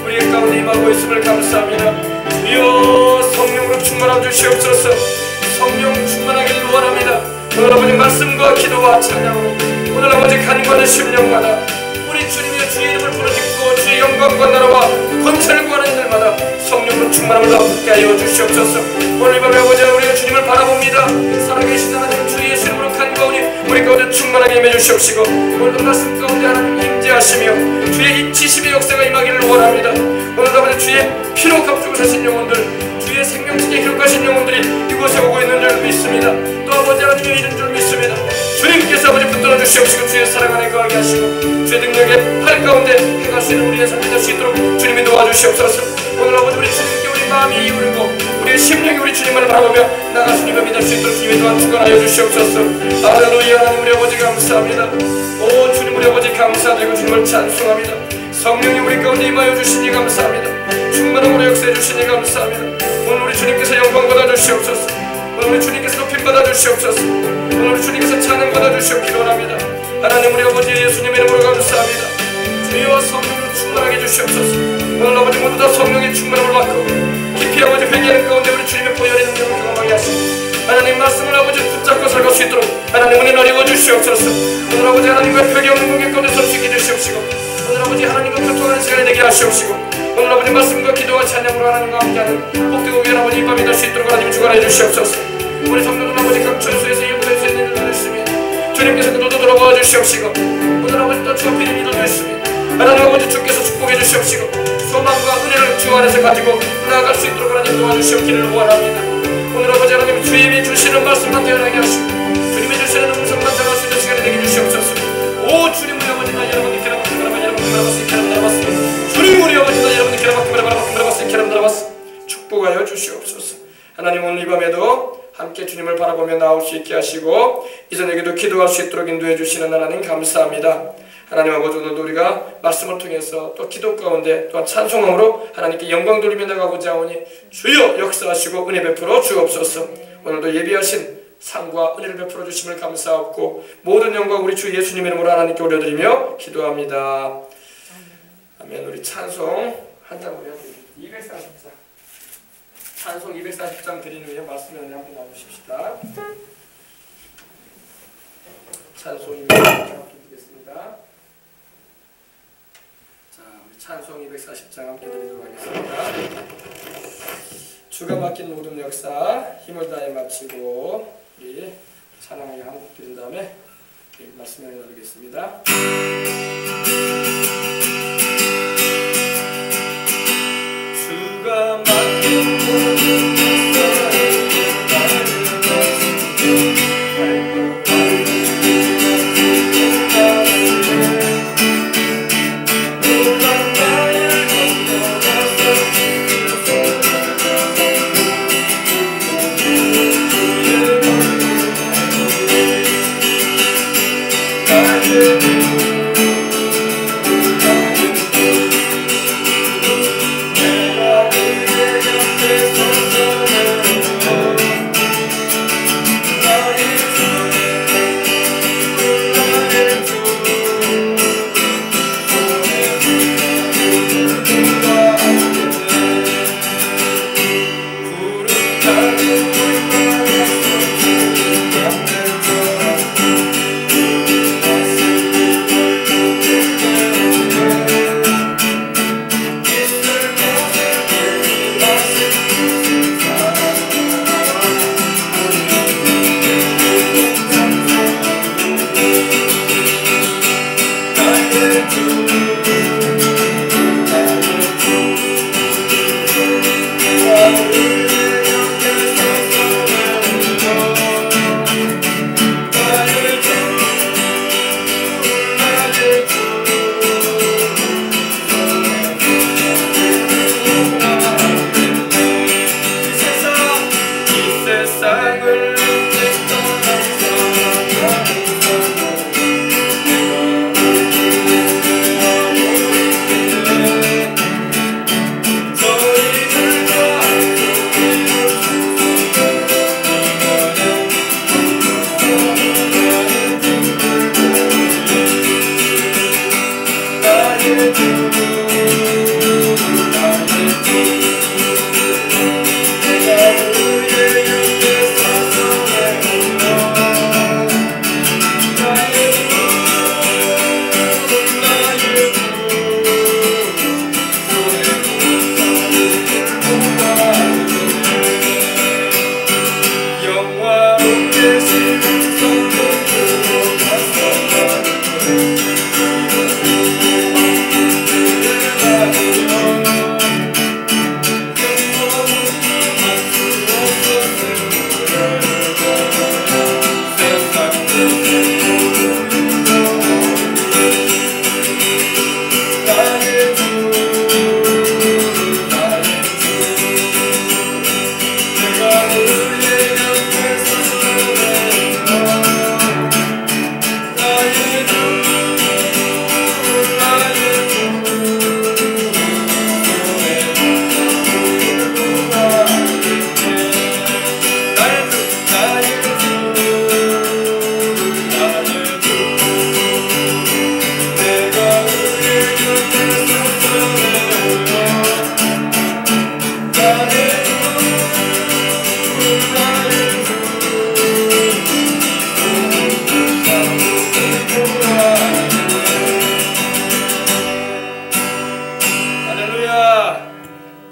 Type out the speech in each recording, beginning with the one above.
우리 가운데 임하고 있음을 감사합니다. 주여 성령으로 충만함 주시옵소서. 성령 충만하기를 원합니다. 오늘 아버지 말씀과 기도와 찬양으로 오늘 아버지 간과하는 심령마다 우리 주님의 주의 이름을 부르짖고 주의 영광과 나라와 권세를 구하는 일마다 성령으로 충만함을 얻게 하여 주시옵소서. 오늘 이 밤에 아버지 우리가 주님을 바라봅니다. 살아계신 하나님 주 예수 이름으로 간과하오니 우리 가운데 충만하게 임해 주시옵시고 오늘도 말씀 가운데 하나님 임재하시며 주의 인치심의 역사가 임하기를 원합니다. 오늘도 아버지 주의 피로 값주고 사신 영혼들 주의 생명책에 기록하신 영혼들이 이곳에 오고 있는 줄 믿습니다. 또 아버지 하나님의 이른 줄 믿습니다. 주님께서 아버지 붙들어 주시옵시고 주의 사랑 안에 거하게 하시고 주의 능력에 팔 가운데 행할 수 있는 우리의 삶이 될 수 있도록 주님이 도와주시옵소서. 오늘 아버지 우리 주님께 우리 마음이 이르고 우리의 심령이 우리 주님을 바라보며 나가 주님을 믿을 수 있도록 주님이 또한 축원하여 주시옵소서. 할렐루야. 하나님 우리 아버지 감사합니다. 오 주님 우리 아버지 감사드리고 주님을 찬송합니다. 성령이 우리 가운데 임하여 주시니 감사합니다. 충만함으로 역사해 주시니 감사합니다. 오늘 우리 주님께서 영광 받아 주시옵소서. 오늘 우리 주님께서 높임 받아 주시옵소서. 오늘 우리 주님께서 찬양 받아 주시옵기를 원합니다. 하나님 우리 아버지 예수님 이름으로 감사합니다. 주여 성령으로 충만하게 주시옵소서. 오늘 아버지 모두 다 성령의 충만함을 받고 깊이 아버지 회개하는 가운데 우리 주님의 보혈의 능력을 경험하게 하시고 하나님 말씀을 아버지 붙잡고 살아갈 수 있도록 하나님 은혜 나뉘어 주시옵소서. 오늘 아버지 하나님과 벽이 없는 관계 가운데 설 수 있게 주시옵시고 오늘 아버지 하나님과 교통하는 시간이 되게 하시옵시고 오늘 아버지 말씀과 기도와 찬양으로 하나님과 함께하는 복되고 위한 아버지 이 밤이 될 수 있도록 하나님 축원해 주시옵소서. 우리 성도들 아버지 각 처소에서 예배할 수 있는 일을 하시며 주님께서 그들도 돌아와 주시옵시고 오늘 아버지 또 주 앞에 있는 일을 하시며 하나님 아버지 주께서 축복해 주시옵시고 소망과 은혜를 주 안에서 가지고 나아갈 수 있도록 하나님 도와주시옵기를 원합니다. 오늘 아버지 하나님 주님이 주시는 말씀만 태어나게 하시고 주님이 주시는 음성만 전할 수 있는 시간이 되게 주시옵소서. 오 주님 우리 아버지 나 여러분들께 주님 우리 아버지 나 여러분들께 축복하여 주시옵소서. 하나님 오늘 이 밤에도 함께 주님을 바라보며 나올 수 있게 하시고 이전에게도 기도할 수 있도록 인도해 주시는 하나님 감사합니다. 하나님 아버지 오늘도 우리가 말씀을 통해서 또 기도 가운데 또한 찬송함으로 하나님께 영광 돌리며 나가고자 하오니 주여 역사하시고 은혜 베풀어 주옵소서. 오늘도 예비하신 상과 은혜를 베풀어 주심을 감사하고 모든 영광 우리 주 예수님 이름으로 하나님께 올려드리며 기도합니다. 아멘. 우리 찬송 한 장으로요. 240장 찬송 240장 드린 후에 말씀을 한번 나누십시다. 찬송 240장 드리겠습니다. 자, 우리 찬송 240장 함께 드리도록 하겠습니다. 주가 맡긴 모든 역사 힘을 다해 마치고 우리 찬양을 한 곡 드린 다음에 말씀을 나누겠습니다. 주가 맡긴 모든 역사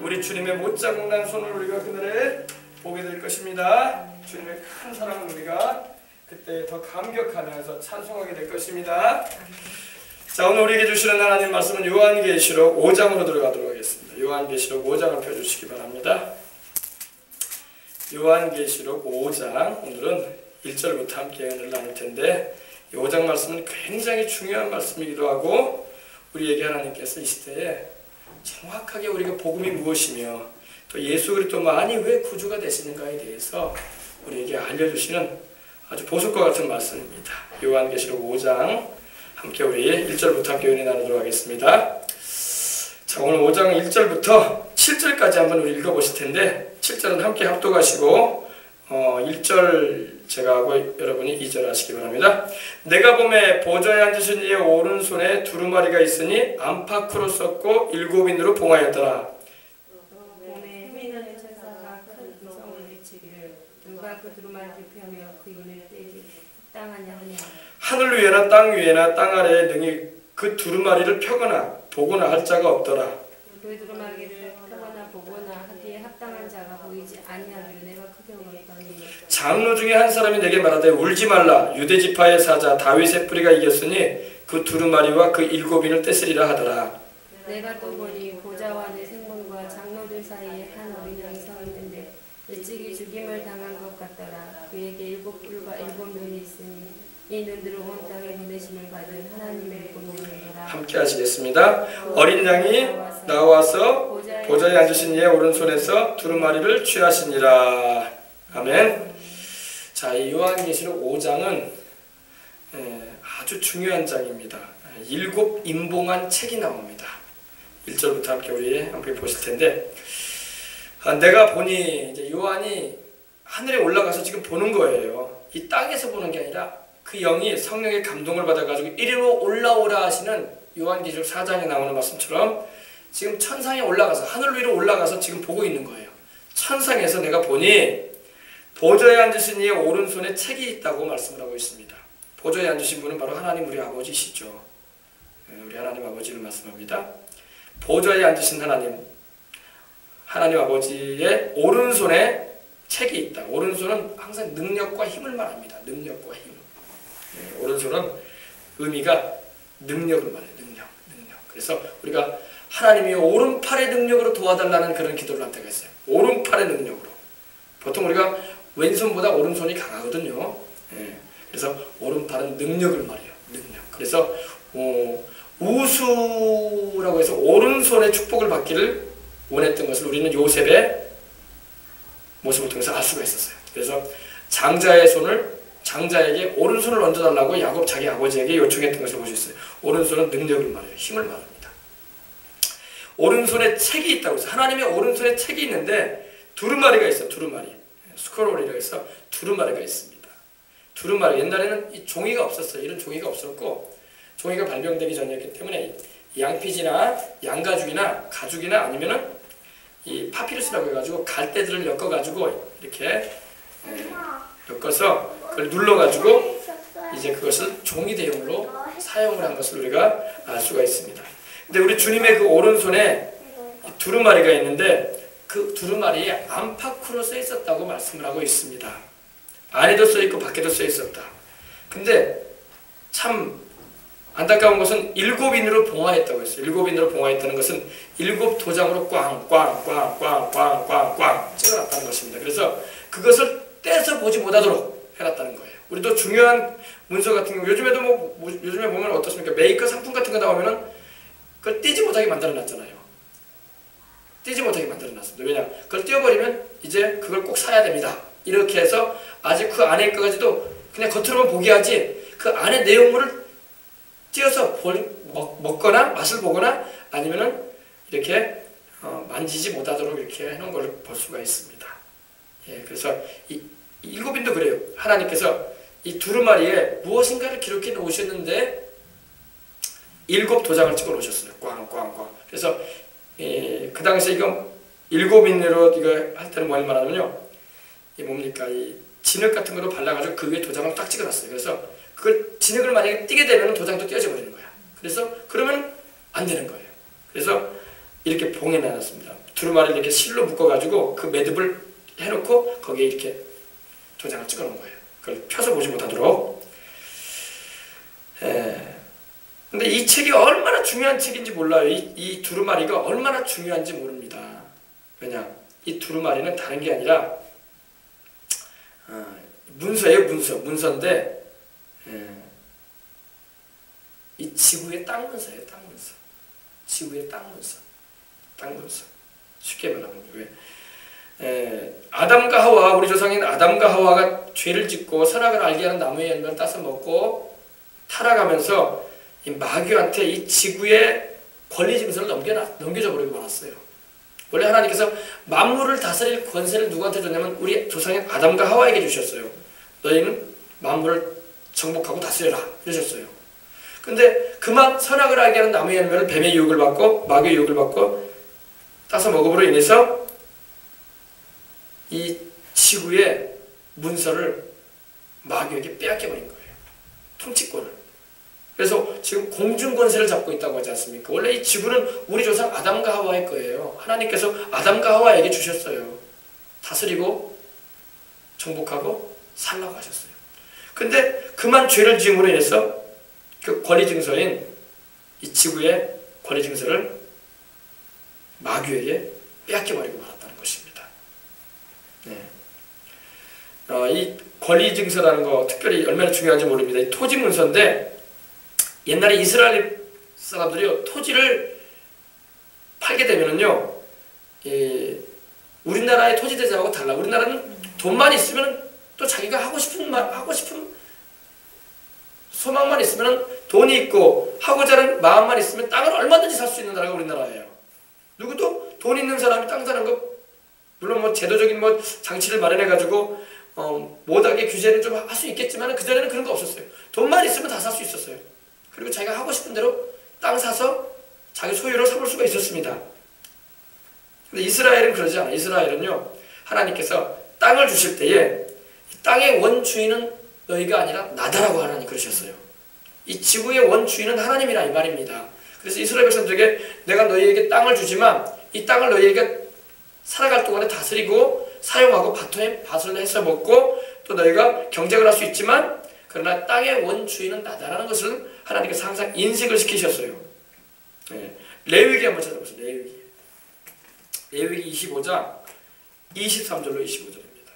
우리 주님의 못자국난 손을 우리가 그날에 보게 될 것입니다. 주님의 큰 사랑을 우리가 그때 더 감격하면서 찬송하게 될 것입니다. 자, 오늘 우리에게 주시는 하나님 말씀은 요한계시록 5장으로 들어가도록 하겠습니다. 요한계시록 5장을 펴주시기 바랍니다. 요한계시록 5장, 오늘은 1절부터 함께 은혜를 나눌 텐데, 이 5장 말씀은 굉장히 중요한 말씀이기도 하고, 우리에게 하나님께서 이 시대에 정확하게 우리가 복음이 무엇이며 또 예수 그리스도만이 왜 구주가 되시는가에 대해서 우리에게 알려주시는 아주 보석과 같은 말씀입니다. 요한계시록 5장 함께 우리 1절부터 함께 은혜 나누도록 하겠습니다. 자, 오늘 5장 1절부터 7절까지 한번 우리 읽어보실 텐데, 7절은 함께 합독하시고 1절 제가 하고 여러분이 2절 하시기 바랍니다. 내가 보매 보좌에 앉으신 이의 오른손에 두루마리가 있으니 안팎으로 썼고 7인으로 봉하였더라. 보매 휘는 천사가 큰 음성을 외치기를 누가 그 두루마리를 펴며 그 인을 떼기 합당하냐 하냐. 하늘 위에나 땅 위에나 땅 아래에 능히 그 두루마리를 펴거나 보거나 할 자가 없더라. 그 두루마리를 펴거나 보거나 하기에 합당한 자가 보이지 아니하기로 내가 크게 울었더니 장로 중에 한 사람이 내게 말하되 울지 말라. 유대 지파의 사자 다윗의 뿌리가 이겼으니 그 두루마리와 그 7인을 떼으리라 하더라. 내가 또 보니 보좌와 내 생문과 장로들 사이에 한 어린 양이 서 있는데 일찍이 죽임을 당한 것 같더라. 그에게 7뿔과 7눈이 있으니 이 눈들은 온 땅에 보내심을 받은 하나님의 본능이더라. 함께 하시겠습니다. 어린 양이 나와서 보좌에 앉으신 이의 오른손에서 두루마리를 취하시니라. 아멘. 자, 이 요한계시록 5장은 아주 중요한 장입니다. 7 임봉한 책이 나옵니다. 1절부터 함께 우리 함께 보실 텐데, 내가 보니 이제 요한이 하늘에 올라가서 지금 보는 거예요. 이 땅에서 보는 게 아니라 그 영이 성령의 감동을 받아가지고 이리로 올라오라 하시는 요한계시록 4장에 나오는 말씀처럼 지금 천상에 올라가서 하늘 위로 올라가서 지금 보고 있는 거예요. 천상에서 내가 보니 보좌에 앉으신 이의 오른손에 책이 있다고 말씀을 하고 있습니다. 보좌에 앉으신 분은 바로 하나님 우리 아버지시죠. 우리 하나님 아버지를 말씀합니다. 보좌에 앉으신 하나님 아버지의 오른손에 책이 있다. 오른손은 항상 능력과 힘을 말합니다. 능력과 힘. 오른손은 의미가 능력을 말해요. 능력. 그래서 우리가 하나님이 오른팔의 능력으로 도와달라는 그런 기도를 할 때가 있어요. 오른팔의 능력으로. 보통 우리가 왼손보다 오른손이 강하거든요. 그래서 오른팔은 능력을 말해요. 능력. 그래서 우수라고 해서 오른손의 축복을 받기를 원했던 것을 우리는 요셉의 모습을 통해서 알 수가 있었어요. 그래서 장자에게 오른손을 얹어달라고 야곱 자기 아버지에게 요청했던 것을 볼 수 있어요. 오른손은 능력을 말해요. 힘을 말합니다. 오른손에 책이 있다고 해서 하나님의 오른손에 책이 있는데 두루마리가 있어요. 두루마리. 스크롤이라고 해서 두루마리가 있습니다. 두루마리. 옛날에는 이 종이가 없었어요. 이런 종이가 없었고 종이가 발명되기 전이었기 때문에 양피지나 양가죽이나 가죽이나 아니면은 이 파피루스라고 해가지고 갈대들을 엮어가지고 이렇게 엮어서 그걸 눌러가지고 이제 그것을 종이 대용으로 사용을 한 것을 우리가 알 수가 있습니다. 근데 우리 주님의 그 오른손에 두루마리가 있는데 그 두루마리에 안팎으로 써 있었다고 말씀을 하고 있습니다. 안에도 써있고 밖에도 써있었다. 근데 참 안타까운 것은 7인으로 봉화했다고 했어요. 7인으로 봉화했다는 것은 7도장으로 꽝꽝꽝꽝꽝꽝꽝 찍어놨다는 것입니다. 그래서 그것을 떼서 보지 못하도록 해놨다는 거예요. 우리도 중요한 문서 같은 경우 요즘에도 요즘에 보면 어떻습니까? 메이커 상품 같은 거 나오면은 그걸 떼지 못하게 만들어놨잖아요. 떼지 못하게 만들어놨습니다. 왜냐? 그걸 떼어버리면 이제 그걸 꼭 사야 됩니다. 이렇게 해서 아직 그 안에 것까지도 그냥 겉으로만 보게 하지 그 안에 내용물을 띄어서 먹거나 맛을 보거나 아니면은 이렇게 만지지 못하도록 이렇게 해놓은 걸 볼 수가 있습니다. 예, 그래서 이 7인도 그래요. 하나님께서 이 두루마리에 무엇인가를 기록해 놓으셨는데 7도장을 찍어 놓으셨어요. 꽝꽝꽝. 그래서 그 당시에 이거 7인으로 이거 할 때는 뭘 말하냐면요. 이 뭡니까? 이 진흙 같은 거로 발라가지고 그 위에 도장을 딱 찍어놨어요. 그래서 그걸 진흙을 만약에 띄게 되면 도장도 띄어져 버리는 거야. 그래서 그러면 안 되는 거예요. 그래서 이렇게 봉해 놨습니다. 두루마리를 이렇게 실로 묶어가지고 그 매듭을 해놓고 거기에 이렇게 도장을 찍어 놓은 거예요. 그걸 펴서 보지 못하도록. 근데 이 책이 얼마나 중요한 책인지 몰라요. 이 두루마리가 얼마나 중요한지 모릅니다. 왜냐? 이 두루마리는 다른 게 아니라 문서예요. 문서인데 이 지구의 땅 문서예요. 땅 문서. 지구의 땅 문서. 쉽게 말하면 왜? 아담과 하와, 우리 조상인 아담과 하와가 죄를 짓고 선악을 알게 하는 나무의 열매를 따서 먹고 타락하면서 이 마귀한테 이 지구의 권리 증서를 넘겨줘 버리고 말았어요. 원래 하나님께서 만물을 다스릴 권세를 누구한테 줬냐면 우리 조상인 아담과 하와에게 주셨어요. 너희는 만물을 정복하고 다스려라 이러셨어요. 근데 그만 선악을 알게 하는 나무의 열매를 뱀의 유혹을 받고 마귀의 유혹을 받고 따서 먹음으로 인해서 이 지구의 문서를 마귀에게 빼앗겨버린 거예요. 통치권을. 그래서 지금 공중권세를 잡고 있다고 하지 않습니까? 원래 이 지구는 우리 조상 아담과 하와의 거예요. 하나님께서 아담과 하와에게 주셨어요. 다스리고 정복하고 살라고 하셨어요. 근데 그만 죄를 지음으로 인해서 그 권리 증서인 이 지구의 권리 증서를 마귀에게 빼앗겨버리고 말았다는 것입니다. 이 권리 증서라는 거 특별히 얼마나 중요한지 모릅니다. 이 토지 문서인데 옛날에 이스라엘 사람들이요 토지를 팔게 되면은요 우리나라의 토지 대장하고 달라. 우리나라는 돈만 있으면 또 자기가 하고 싶은 소망만 있으면 돈이 있고 하고자 하는 마음만 있으면 땅을 얼마든지 살 수 있는 나라가 우리나라예요. 누구도 돈 있는 사람이 땅 사는 거 물론 뭐 제도적인 뭐 장치를 마련해 가지고 못하게 규제는 좀 할 수 있겠지만 그전에는 그런 거 없었어요. 돈만 있으면 다 살 수 있었어요. 그리고 자기가 하고 싶은 대로 땅 사서 자기 소유로 삼을 수가 있었습니다. 근데 이스라엘은 그러지 않아요. 이스라엘은요 하나님께서 땅을 주실 때에 이 땅의 원주인은 너희가 아니라 나다라고 하나님 그러셨어요. 이 지구의 원주인은 하나님이라 이 말입니다. 그래서 이스라엘 백성들에게 내가 너희에게 땅을 주지만 이 땅을 너희에게 살아갈 동안에 다스리고 사용하고 밭을 해서 먹고 또 너희가 경작을 할 수 있지만 그러나 땅의 원주인은 나다라는 것을 하나님께서 항상 인식을 시키셨어요. 레위기 한번 찾아보세요. 레위기 25장 23절로 25절입니다.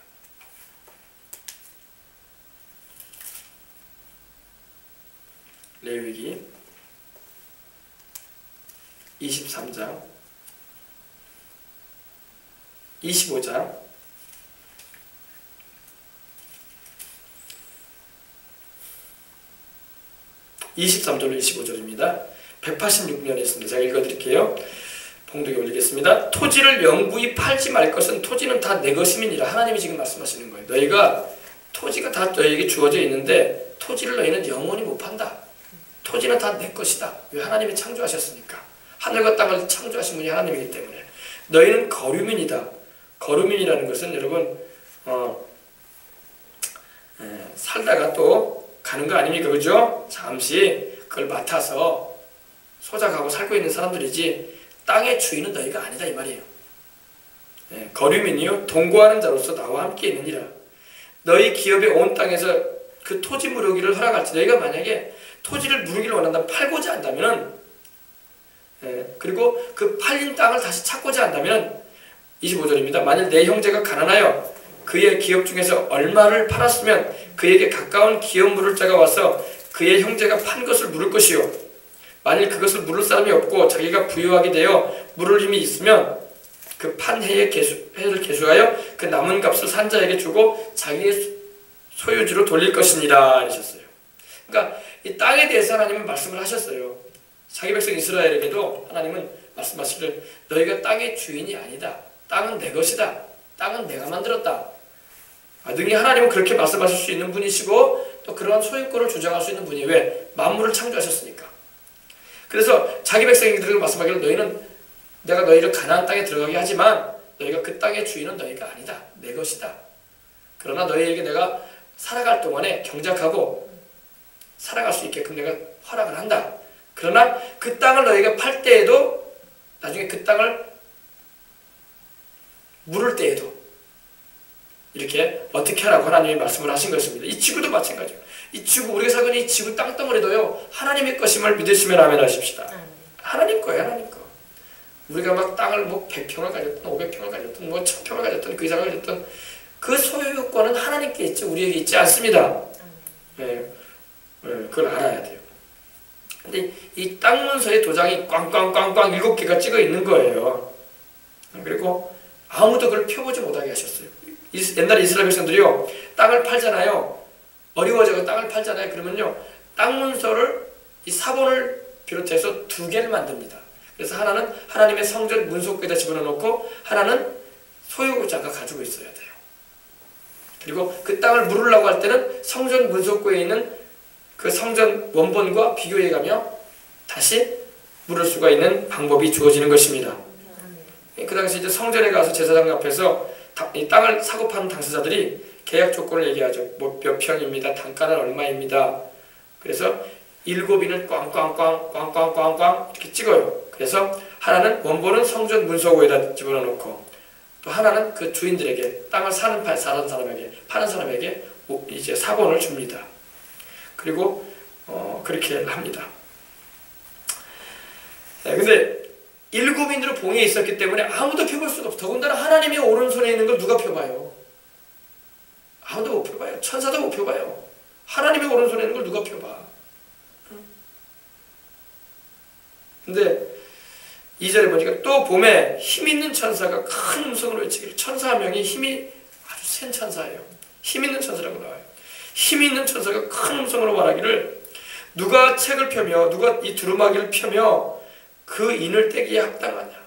레위기 23장 25장 23절로 25절입니다. 186면에 있습니다. 제가 읽어드릴게요. 봉독에 올리겠습니다. 토지를 영구히 팔지 말 것은 토지는 다 내 것임이니라. 하나님이 지금 말씀하시는 거예요. 너희가 토지가 다 너희에게 주어져 있는데 토지를 너희는 영원히 못 판다. 토지는 다 내 것이다. 왜? 하나님이 창조하셨으니까. 하늘과 땅을 창조하신 분이 하나님이기 때문에. 너희는 거류민이다. 거류민이라는 것은 여러분 살다가 또 가는 거 아닙니까? 그죠? 잠시 그걸 맡아서 소작하고 살고 있는 사람들이지 땅의 주인은 너희가 아니다 이 말이에요. 거류민이요 동거하는 자로서 나와 함께 있느니라. 너희 기업에 온 땅에서 그 토지 무르기를 허락할지, 너희가 만약에 토지를 무르기를 원한다면 팔고자 한다면은, 그리고 그 팔린 땅을 다시 찾고자 한다면 25절입니다. 만일 내 형제가 가난하여 그의 기업 중에서 얼마를 팔았으면 그에게 가까운 기업 물을 자가 와서 그의 형제가 판 것을 물을 것이요, 만일 그것을 물을 사람이 없고 자기가 부유하게 되어 물을 힘이 있으면 그 판 해를 계수하여 그 남은 값을 산자에게 주고 자기의 소유지로 돌릴 것입니다 하셨어요. 그러니까 이 땅에 대해서 하나님은 말씀을 하셨어요. 자기 백성 이스라엘에게도 하나님은 말씀하시기를 너희가 땅의 주인이 아니다. 땅은 내 것이다. 땅은 내가 만들었다. 능히 하나님은 그렇게 말씀하실 수 있는 분이시고 또 그러한 소유권을 주장할 수 있는 분이에요. 왜? 만물을 창조하셨으니까. 그래서 자기 백성들에게 말씀하기를 너희는 내가 너희를 가나안 땅에 들어가게 하지만 너희가 그 땅의 주인은 너희가 아니다. 내 것이다. 그러나 너희에게 내가 살아갈 동안에 경작하고 살아갈 수 있게끔 내가 허락을 한다. 그러나 그 땅을 너희가 팔 때에도 나중에 그 땅을 물을 때에도 이렇게 어떻게 하라고 하나님이 말씀을 하신 것입니다. 이 지구도 마찬가지예요. 이 지구, 우리가 살고 있는 이 지구 땅덩어리도요 하나님의 것임을 믿으시면 아멘 하십시다. 하나님 거예요. 하나님 거. 우리가 막 땅을 뭐 100평을 가졌든 500평을 가졌든 뭐 1000평을 가졌든 그 이상을 가졌든 그 소유권은 하나님께 있지 우리에게 있지 않습니다. 그걸 알아야 돼요. 근데 이 땅 문서에 도장이 꽝꽝꽝꽝 7개가 찍어 있는 거예요. 그리고 아무도 그걸 펴보지 못하게 하셨어요. 옛날에 이스라엘 백성들이요 땅을 팔잖아요. 어려워져서 땅을 팔잖아요. 그러면요 땅 문서를 이 사본을 비롯해서 2개를 만듭니다. 그래서 하나는 하나님의 성전 문속에다 집어넣고 하나는 소유자가 가지고 있어야 돼요. 그리고 그 땅을 물으려고 할 때는 성전 문속고에 있는 그 성전 원본과 비교해가며 다시 물을 수가 있는 방법이 주어지는 것입니다. 그 당시 이제 성전에 가서 제사장 앞에서 이 땅을 사고 파는 당사자들이 계약 조건을 얘기하죠. 뭐 몇 평입니다. 단가는 얼마입니다. 그래서 7인을 꽝꽝꽝 이렇게 찍어요. 그래서 하나는 원본은 성전 문서고에다 집어넣고 또 하나는 그 주인들에게 땅을 사는 사람에게 파는 사람에게 이제 사본을 줍니다. 그리고 그렇게 합니다. 근데 7인으로 봉에 있었기 때문에 아무도 펴볼 수가 없어. 더군다나 하나님의 오른손에 있는 걸 누가 펴봐요? 아무도 못 펴봐요. 천사도 못 펴봐요. 하나님의 오른손에 있는 걸 누가 펴봐? 근데 2절에 보니까 또 봄에 힘있는 천사가 큰 음성으로 외치기를, 천사 한 명이 힘이 아주 센 천사예요. 힘있는 천사라고 나와요. 힘있는 천사가 큰 음성으로 말하기를 누가 책을 펴며 누가 이 두루마기를 펴며 그 인을 떼기에 합당하냐.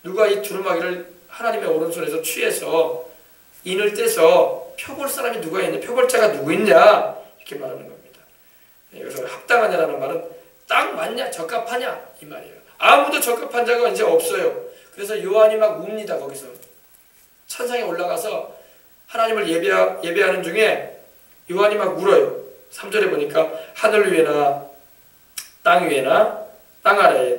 누가 이 두루마기를 하나님의 오른손에서 취해서 인을 떼서 펴볼 사람이 누가 있냐, 펴볼 자가 누구 있냐 이렇게 말하는 겁니다. 여기서 합당하냐라는 말은 딱 맞냐, 적합하냐 이 말이에요. 아무도 적합한 자가 이제 없어요. 그래서 요한이 막 웁니다. 거기서 천상에 올라가서 하나님을 예배하는 중에 요한이 막 울어요. 3절에 보니까 하늘 위에나 땅 위에나 땅 아래에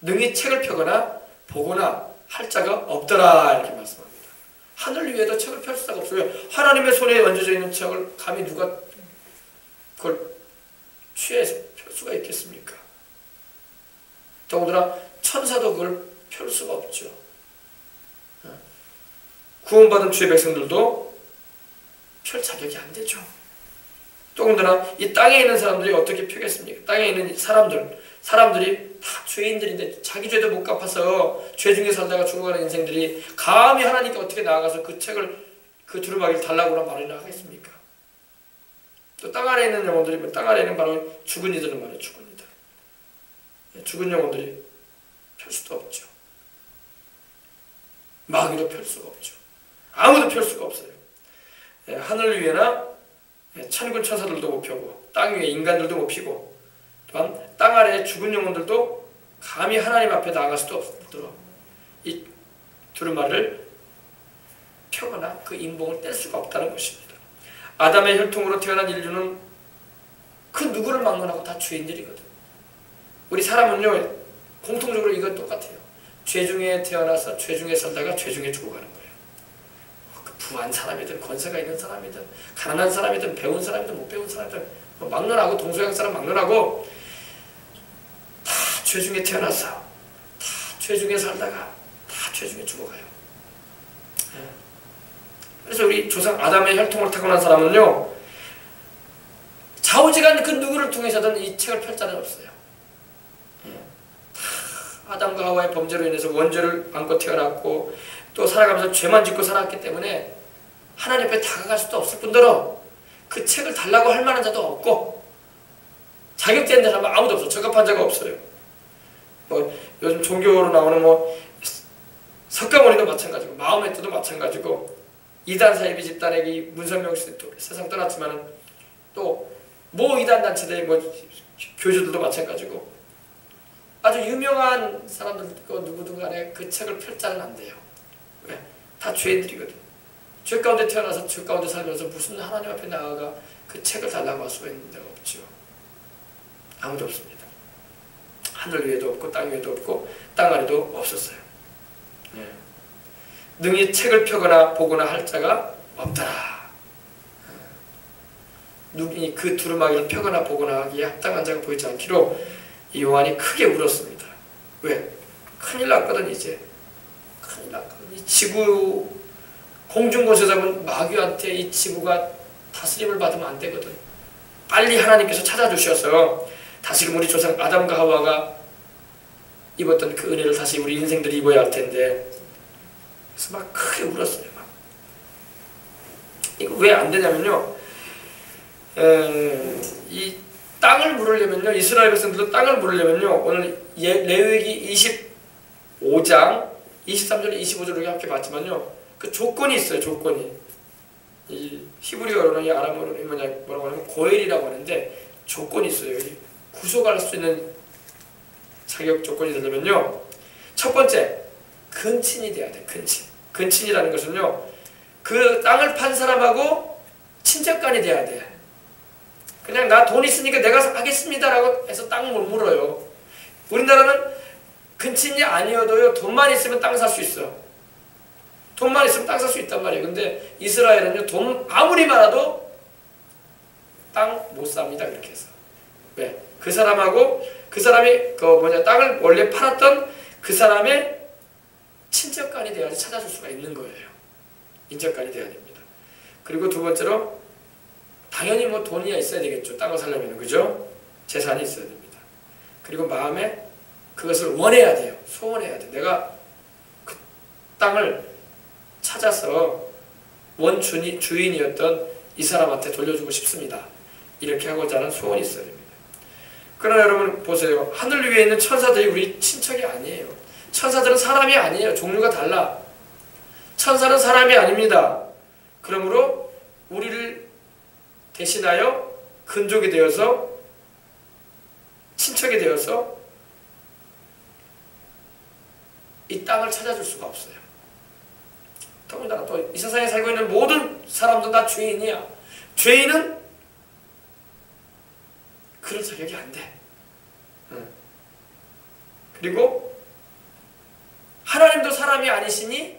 능히 책을 펴거나 보거나 할 자가 없더라 이렇게 말씀합니다. 하늘 위에도 책을 펼 수가 없어요. 하나님의 손에 얹어져 있는 책을 감히 누가 그걸 취해서 펼 수가 있겠습니까? 더군다나 천사도 그걸 펼 수가 없죠. 구원받은 주의 백성들도 펼 자격이 안 되죠. 더군다나 이 땅에 있는 사람들이 어떻게 펴겠습니까? 땅에 있는 사람들이 다 죄인들인데 자기 죄도 못 갚아서 죄 중에 살다가 죽어가는 인생들이 감히 하나님께 어떻게 나아가서 그 책을, 그 두루마기를 달라고나 말이나 하겠습니까? 또 땅 아래에 있는 영혼들이, 땅 아래에는 바로 죽은 이들은 말이에요. 죽은 이들. 죽은 영혼들이 펼 수도 없죠. 마귀도 펼 수가 없죠. 아무도 펼 수가 없어요. 하늘 위에나 천군 천사들도 못 펴고 땅 위에 인간들도 못 피고 또한 땅 아래에 죽은 영혼들도 감히 하나님 앞에 나아갈 수도 없도록 이 두루마리를 펴거나 그 인봉을 뗄 수가 없다는 것입니다. 아담의 혈통으로 태어난 인류는 그 누구를 막론하고 다 죄인들이거든. 우리 사람은요 공통적으로 이건 똑같아요. 죄 중에 태어나서 죄 중에 살다가 죄 중에 죽어가는 거예요. 그 부한 사람이든 권세가 있는 사람이든 가난한 사람이든 배운 사람이든 못 배운 사람이든 막론하고 동서양 사람 막론하고 다 죄 중에 태어나서 다 죄 중에 살다가 다 죄 중에 죽어가요. 그래서 우리 조상 아담의 혈통을 타고난 사람은요, 좌우지간 그 누구를 통해서든 이 책을 펼 자는 없어요. 아담과 하와의 범죄로 인해서 원죄를 안고 태어났고 또 살아가면서 죄만 짓고 살았기 때문에 하나님 앞에 다가갈 수도 없을 뿐더러 그 책을 달라고 할 만한 자도 없고 자격된 사람은 아무도 없어. 적합한 자가 없어요. 뭐 요즘 종교로 나오는 뭐 석가모니도 마찬가지고 마음의 뜻도 마찬가지고 이단 사이비 집단의 문선명시 세상 떠났지만은 또 모 이단 단체들의 뭐 교주들도 마찬가지고 아주 유명한 사람들 누구든 간에 그 책을 펼자는 안 돼요. 왜? 다 죄인들이거든. 죄 가운데 태어나서 죄 가운데 살면서 무슨 하나님 앞에 나아가 그 책을 달라고 할 수가 있는 데가 없죠. 아무도 없습니다. 하늘 위에도 없고 땅 위에도 없고 땅 아래도 없었어요. 능히 책을 펴거나 보거나 할 자가 없더라. 누구니 그 두루마기를 펴거나 보거나 하기에 합당한 자가 보이지 않기로 이 요한이 크게 울었습니다. 왜? 큰일 났거든 이제. 큰일 났거든. 이 지구 공중권세 잡은 마귀한테 이 지구가 다스림을 받으면 안 되거든. 빨리 하나님께서 찾아주셔서 다시금 우리 조상 아담과 하와가 입었던 그 은혜를 다시 우리 인생들이 입어야 할 텐데. 그래서 막 크게 울었어요. 막. 이거 왜 안 되냐면요. 이 땅을 물으려면요, 이스라엘 백성들도 땅을 물으려면요, 오늘 레위기 25장 23절 25절을 함께 봤지만요, 그 조건이 있어요. 조건이. 이 히브리어로는 이 아람어로는 뭐라고 하냐면 고엘이라고 하는데 조건이 있어요. 구속할 수 있는 자격 조건이 되려면요, 첫 번째 근친이 돼야 돼. 근친. 근친이라는 것은요, 그 땅을 판 사람하고 친척간이 돼야 돼. 그냥 나 돈 있으니까 내가 하겠습니다라고 해서 땅 못 물어요. 우리나라는 근친이 아니어도요, 돈만 있으면 땅 살 수 있어. 돈만 있으면 땅 살 수 있단 말이에요. 근데 이스라엘은요, 돈 아무리 많아도 땅 못 삽니다. 그렇게 해서. 왜? 그 사람하고 그 사람이 땅을 원래 팔았던 그 사람의 친척간이 돼야지 찾아줄 수가 있는 거예요. 인척간이 돼야 됩니다. 그리고 두 번째로 당연히 뭐 돈이 있어야 되겠죠. 땅을 살려면. 그죠? 재산이 있어야 됩니다. 그리고 마음에 그것을 원해야 돼요. 소원해야 돼. 내가 그 땅을 찾아서 주인이었던 이 사람한테 돌려주고 싶습니다. 이렇게 하고자 하는 소원이 있어야 됩니다. 그러나 여러분 보세요. 하늘 위에 있는 천사들이 우리 친척이 아니에요. 천사들은 사람이 아니에요. 종류가 달라. 천사는 사람이 아닙니다. 그러므로 우리를 대신하여 근족이 되어서 친척이 되어서 이 땅을 찾아줄 수가 없어요. 더군다나 또 이 세상에 살고 있는 모든 사람들 다 죄인이야. 죄인은 그럴 자격이 안 돼. 그리고 하나님도 사람이 아니시니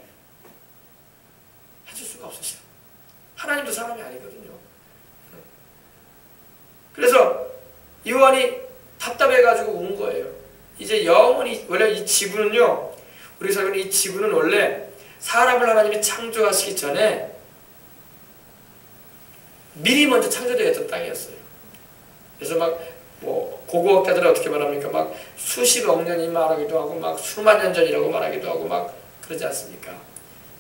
해줄 수가 없으셔. 하나님도 사람이 아니거든요. 그래서 요한이 답답해가지고 운 거예요. 이제 영원히, 원래 이 지구는요, 우리 살고 있는 이 지구는 원래 사람을 하나님이 창조하시기 전에 미리 먼저 창조되었던 땅이었어요. 그래서 막 뭐 고고학자들은 어떻게 말합니까? 막 수십억 년이 말하기도 하고 막 수만 년 전이라고 말하기도 하고 막 그러지 않습니까?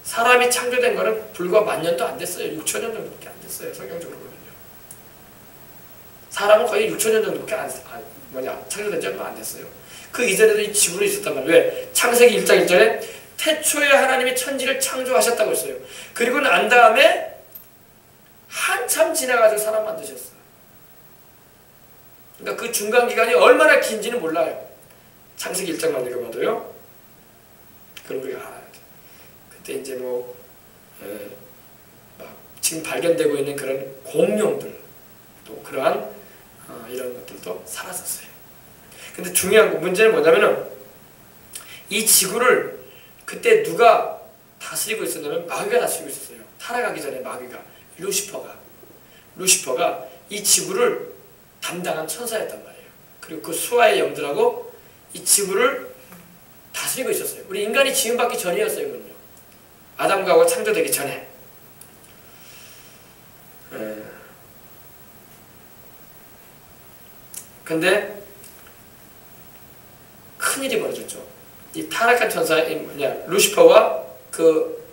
사람이 창조된 거는 불과 10,000년도 안 됐어요. 6,000년 정도밖에 안 됐어요. 성경적으로 보면요. 사람은 거의 6,000년 정도밖에 창조된 지 얼마 안 됐어요. 그 이전에도 이 지구는 있었단 말이에요. 왜? 창세기 1장 1절에 태초에 하나님이 천지를 창조하셨다고 했어요. 그리고 난 다음에 한참 지나가지고 사람 만드셨어요. 그러니까 그 중간 기간이 얼마나 긴지는 몰라요. 창세기 1장만 읽어봐도요. 그럼 우리가 알아야 돼. 그때 이제 막 지금 발견되고 있는 그런 공룡들, 또 그러한 이런 것들도 사라졌어요. 근데 중요한 문제는 뭐냐면은 이 지구를 그때 누가 다스리고 있었냐면 마귀가 다스리고 있었어요. 타락하기 전에 마귀가, 루시퍼가 이 지구를 담당한 천사였단 말이에요. 그리고 그 수하의 영들하고 이 지구를 다스리고 있었어요. 우리 인간이 지음받기 전이었어요. 그럼요. 아담과 하와 창조되기 전에. 근데 큰일이 벌어졌죠. 이 타락한 루시퍼와 그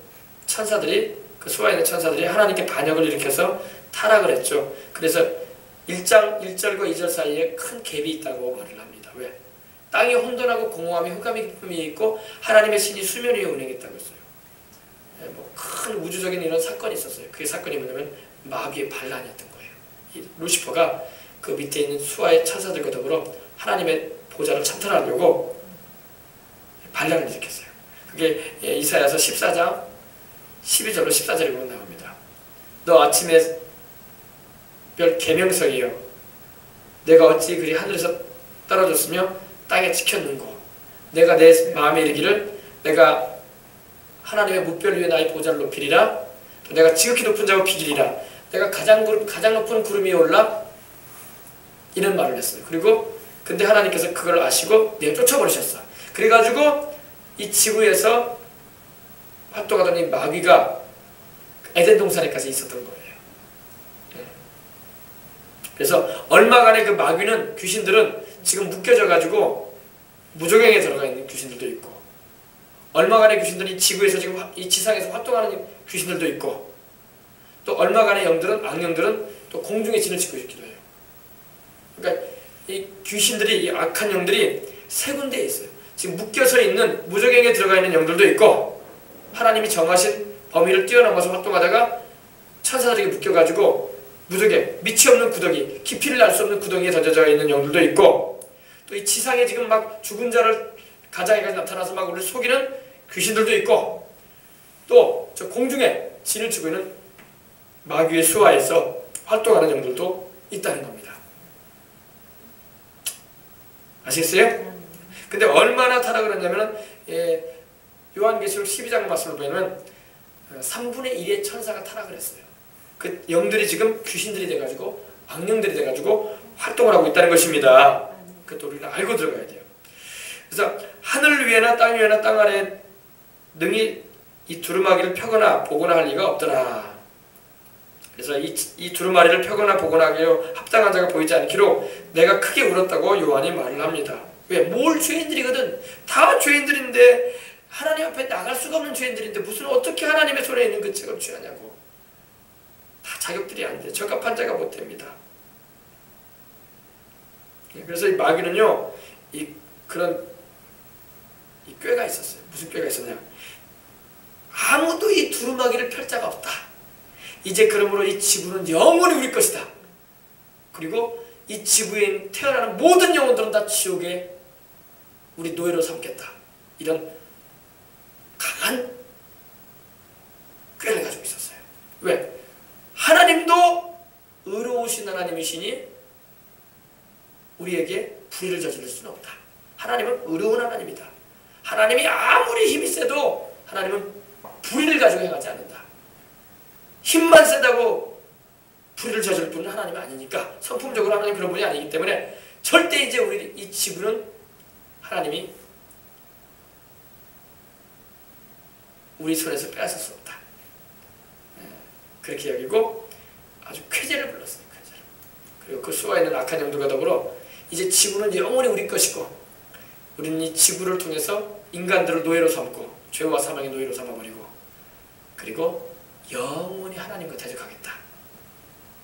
천사들이, 그 수하에 있는 천사들이 하나님께 반역을 일으켜서 타락을 했죠. 그래서 1장 1절과 2절 사이에 큰 갭이 있다고 말을 합니다. 왜? 땅이 혼돈하고 공허함이 흑암이 깊음이 있고 하나님의 신이 수면 위에 운행했다고 했어요. 큰 우주적인 이런 사건이 있었어요. 그 사건이 뭐냐면 마귀의 반란이었던 거예요. 이 루시퍼가 그 밑에 있는 수하의 천사들과 더불어 하나님의 보좌를 찬탈하려고 반란을 일으켰어요. 그게 이사야서 14장 12절로 14절에 보면 나옵니다. 너 아침에 별 계명성이여, 내가 어찌 그리 하늘에서 떨어졌으며 땅에 지켰는고, 내가 내 마음에 이르기를 내가 하나님의 뭇별 위에 나의 보좌를 높이리라, 또 내가 지극히 높은 자고 비기리라, 내가 가장 높은 구름 위에 올라, 이런 말을 했어요. 그리고 근데 하나님께서 그걸 아시고 내가 쫓아버리셨어. 그래가지고 이 지구에서 활동하던 이 마귀가 에덴 동산에까지 있었던 거예요. 그래서 얼마간의 그 마귀는, 귀신들은 지금 묶여져가지고 무저갱에 들어가 있는 귀신들도 있고, 얼마간의 귀신들이 지구에서 지금 이 지상에서 활동하는 귀신들도 있고, 또 얼마간의 영들은, 악령들은 또 공중에 진을 짓고 있기도 해요. 그러니까 이 귀신들이, 이 악한 영들이 세 군데에 있어요. 지금 묶여서 있는, 무저갱에 들어가 있는 영들도 있고, 하나님이 정하신 범위를 뛰어넘어서 활동하다가 천사들에게 묶여가지고 무저갱, 밑이 없는 구덩이, 깊이를 알 수 없는 구덩이에 던져져 있는 영들도 있고, 또 이 지상에 지금 막 죽은 자를 가장해가 나타나서 막 우리를 속이는 귀신들도 있고, 또 저 공중에 진을 치고 있는 마귀의 수하에서 활동하는 영들도 있다는 겁니다. 아시겠어요? 근데 얼마나 타락을 했냐면, 요한계시록 12장 말씀을 보면 3분의 1의 천사가 타락을 했어요. 그 영들이 지금 귀신들이 돼가지고, 악령들이 돼가지고 활동을 하고 있다는 것입니다. 그것도 우리는 알고 들어가야 돼요. 그래서 하늘 위에나 땅 위에나 땅 아래 능히 이 두루마기를 펴거나 보거나 할 리가 없더라. 그래서 이 두루마리를 펴거나 보거나 하기로 합당한 자가 보이지 않기로 내가 크게 울었다고 요한이 말을 합니다. 왜? 뭘 죄인들이거든. 다 죄인들인데, 하나님 앞에 나갈 수가 없는 죄인들인데 무슨 어떻게 하나님의 손에 있는 그 책을 취하냐고. 다 자격들이 안 돼. 적합한 자가 못 됩니다. 그래서 이 마귀는요, 그런 꾀가 있었어요. 무슨 꾀가 있었냐? 아무도 이 두루마기를 펼 자가 없다. 이제 그러므로 이 지구는 영원히 우리 것이다. 그리고 이 지구에 태어나는 모든 영혼들은 다 지옥에 우리 노예로 삼겠다. 이런 강한 꾀를 가지고 있었어요. 왜? 하나님도 의로우신 하나님이시니 우리에게 불의를 저지를 수는 없다. 하나님은 의로운 하나님이다. 하나님이 아무리 힘이 세도 하나님은 불의를 가지고 행하지 않는다. 힘만 세다고 불의를 저지를 분은 하나님이 아니니까, 성품적으로 하나님 그런 분이 아니기 때문에 절대 이제 우리 이 지구는 하나님이 우리 손에서 빼앗을 수 없다. 그렇게 여기고 아주 쾌재를 불렀어요. 쾌재를. 그리고 그 수하에 있는 악한 영들과 더불어 이제 지구는 영원히 우리 것이고, 우리는 이 지구를 통해서 인간들을 노예로 삼고 죄와 사망의 노예로 삼아버리고, 그리고 영원히 하나님과 대적하겠다.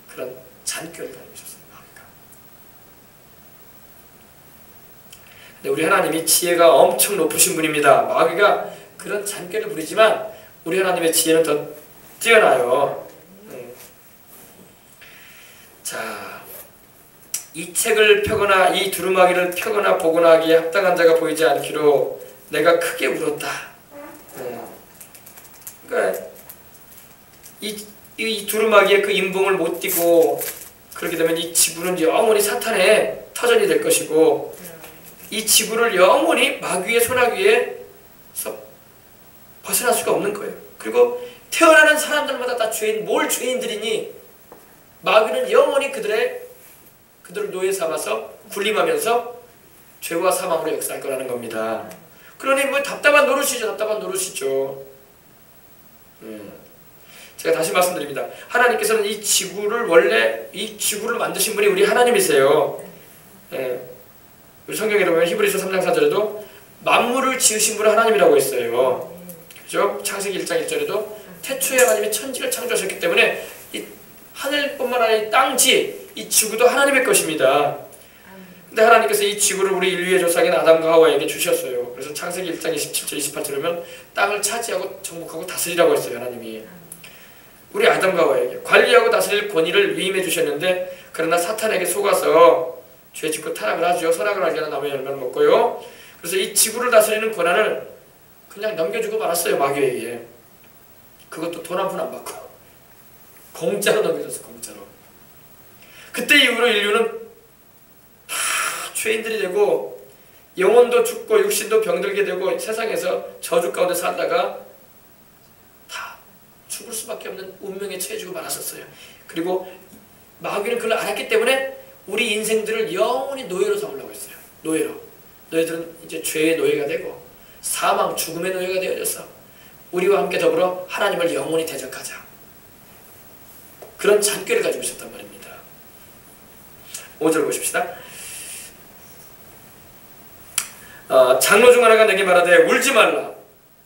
그런 잔꾀를 가지고 있었어요. 마귀가. 근데 우리 하나님이 지혜가 엄청 높으신 분입니다. 마귀가 그런 잔꾀를 부리지만 우리 하나님의 지혜는 더 뛰어나요. 자, 이 책을 펴거나 이 두루마기를 펴거나 보거나 하기에 합당한 자가 보이지 않기로 내가 크게 울었다. 그러니까 이 두루마기의 그 인봉을 못 띄고 그렇게 되면 이 지구는 영원히 사탄의 터전이 될 것이고, 이 지구를 영원히 마귀의 손아귀에서 벗어날 수가 없는 거예요. 그리고 태어나는 사람들마다 다 죄인, 뭘 죄인들이니 마귀는 영원히 그들을 노예 삼아서 군림하면서 죄와 사망으로 역사할 거라는 겁니다. 그러니 뭐 답답한 노릇이죠. 답답한 노릇이죠. 제가 다시 말씀드립니다. 하나님께서는 이 지구를 만드신 분이 우리 하나님이세요. 우리 성경에 보면 히브리서 3장 4절에도 만물을 지으신 분은 하나님이라고 했어요. 그죠? 창세기 1장 1절에도 태초에 하나님이 천지를 창조하셨기 때문에 이 하늘뿐만 아니라 이 땅지, 이 지구도 하나님의 것입니다. 근데 하나님께서 이 지구를 우리 인류의 조상인 아담과 하와에게 주셨어요. 그래서 창세기 1장 27절 28절에 보면 땅을 차지하고 정복하고 다스리라고 했어요. 하나님이 우리 아담과 하와에게 관리하고 다스릴 권위를 위임해 주셨는데, 그러나 사탄에게 속아서 죄짓고 타락을 하죠. 선악을 알게 하는 나무의 열매를 먹고요. 그래서 이 지구를 다스리는 권한을 그냥 넘겨주고 말았어요. 마귀에게. 그것도 돈 한 푼 안 받고 공짜로 넘겨줬어. 공짜로. 그때 이후로 인류는 다 죄인들이 되고 영혼도 죽고 육신도 병들게 되고 세상에서 저주 가운데 살다가 다 죽을 수밖에 없는 운명에 처해지고 말았었어요. 그리고 마귀는 그걸 알았기 때문에 우리 인생들을 영원히 노예로 삼으려고 했어요. 노예로. 너희들은 이제 죄의 노예가 되고 사망, 죽음의 노예가 되어져서 우리와 함께 더불어 하나님을 영원히 대적하자. 그런 잔꾀를 가지고 있었단 말입니다. 5절 보십시다. 장로 중 하나가 내게 말하되 울지 말라.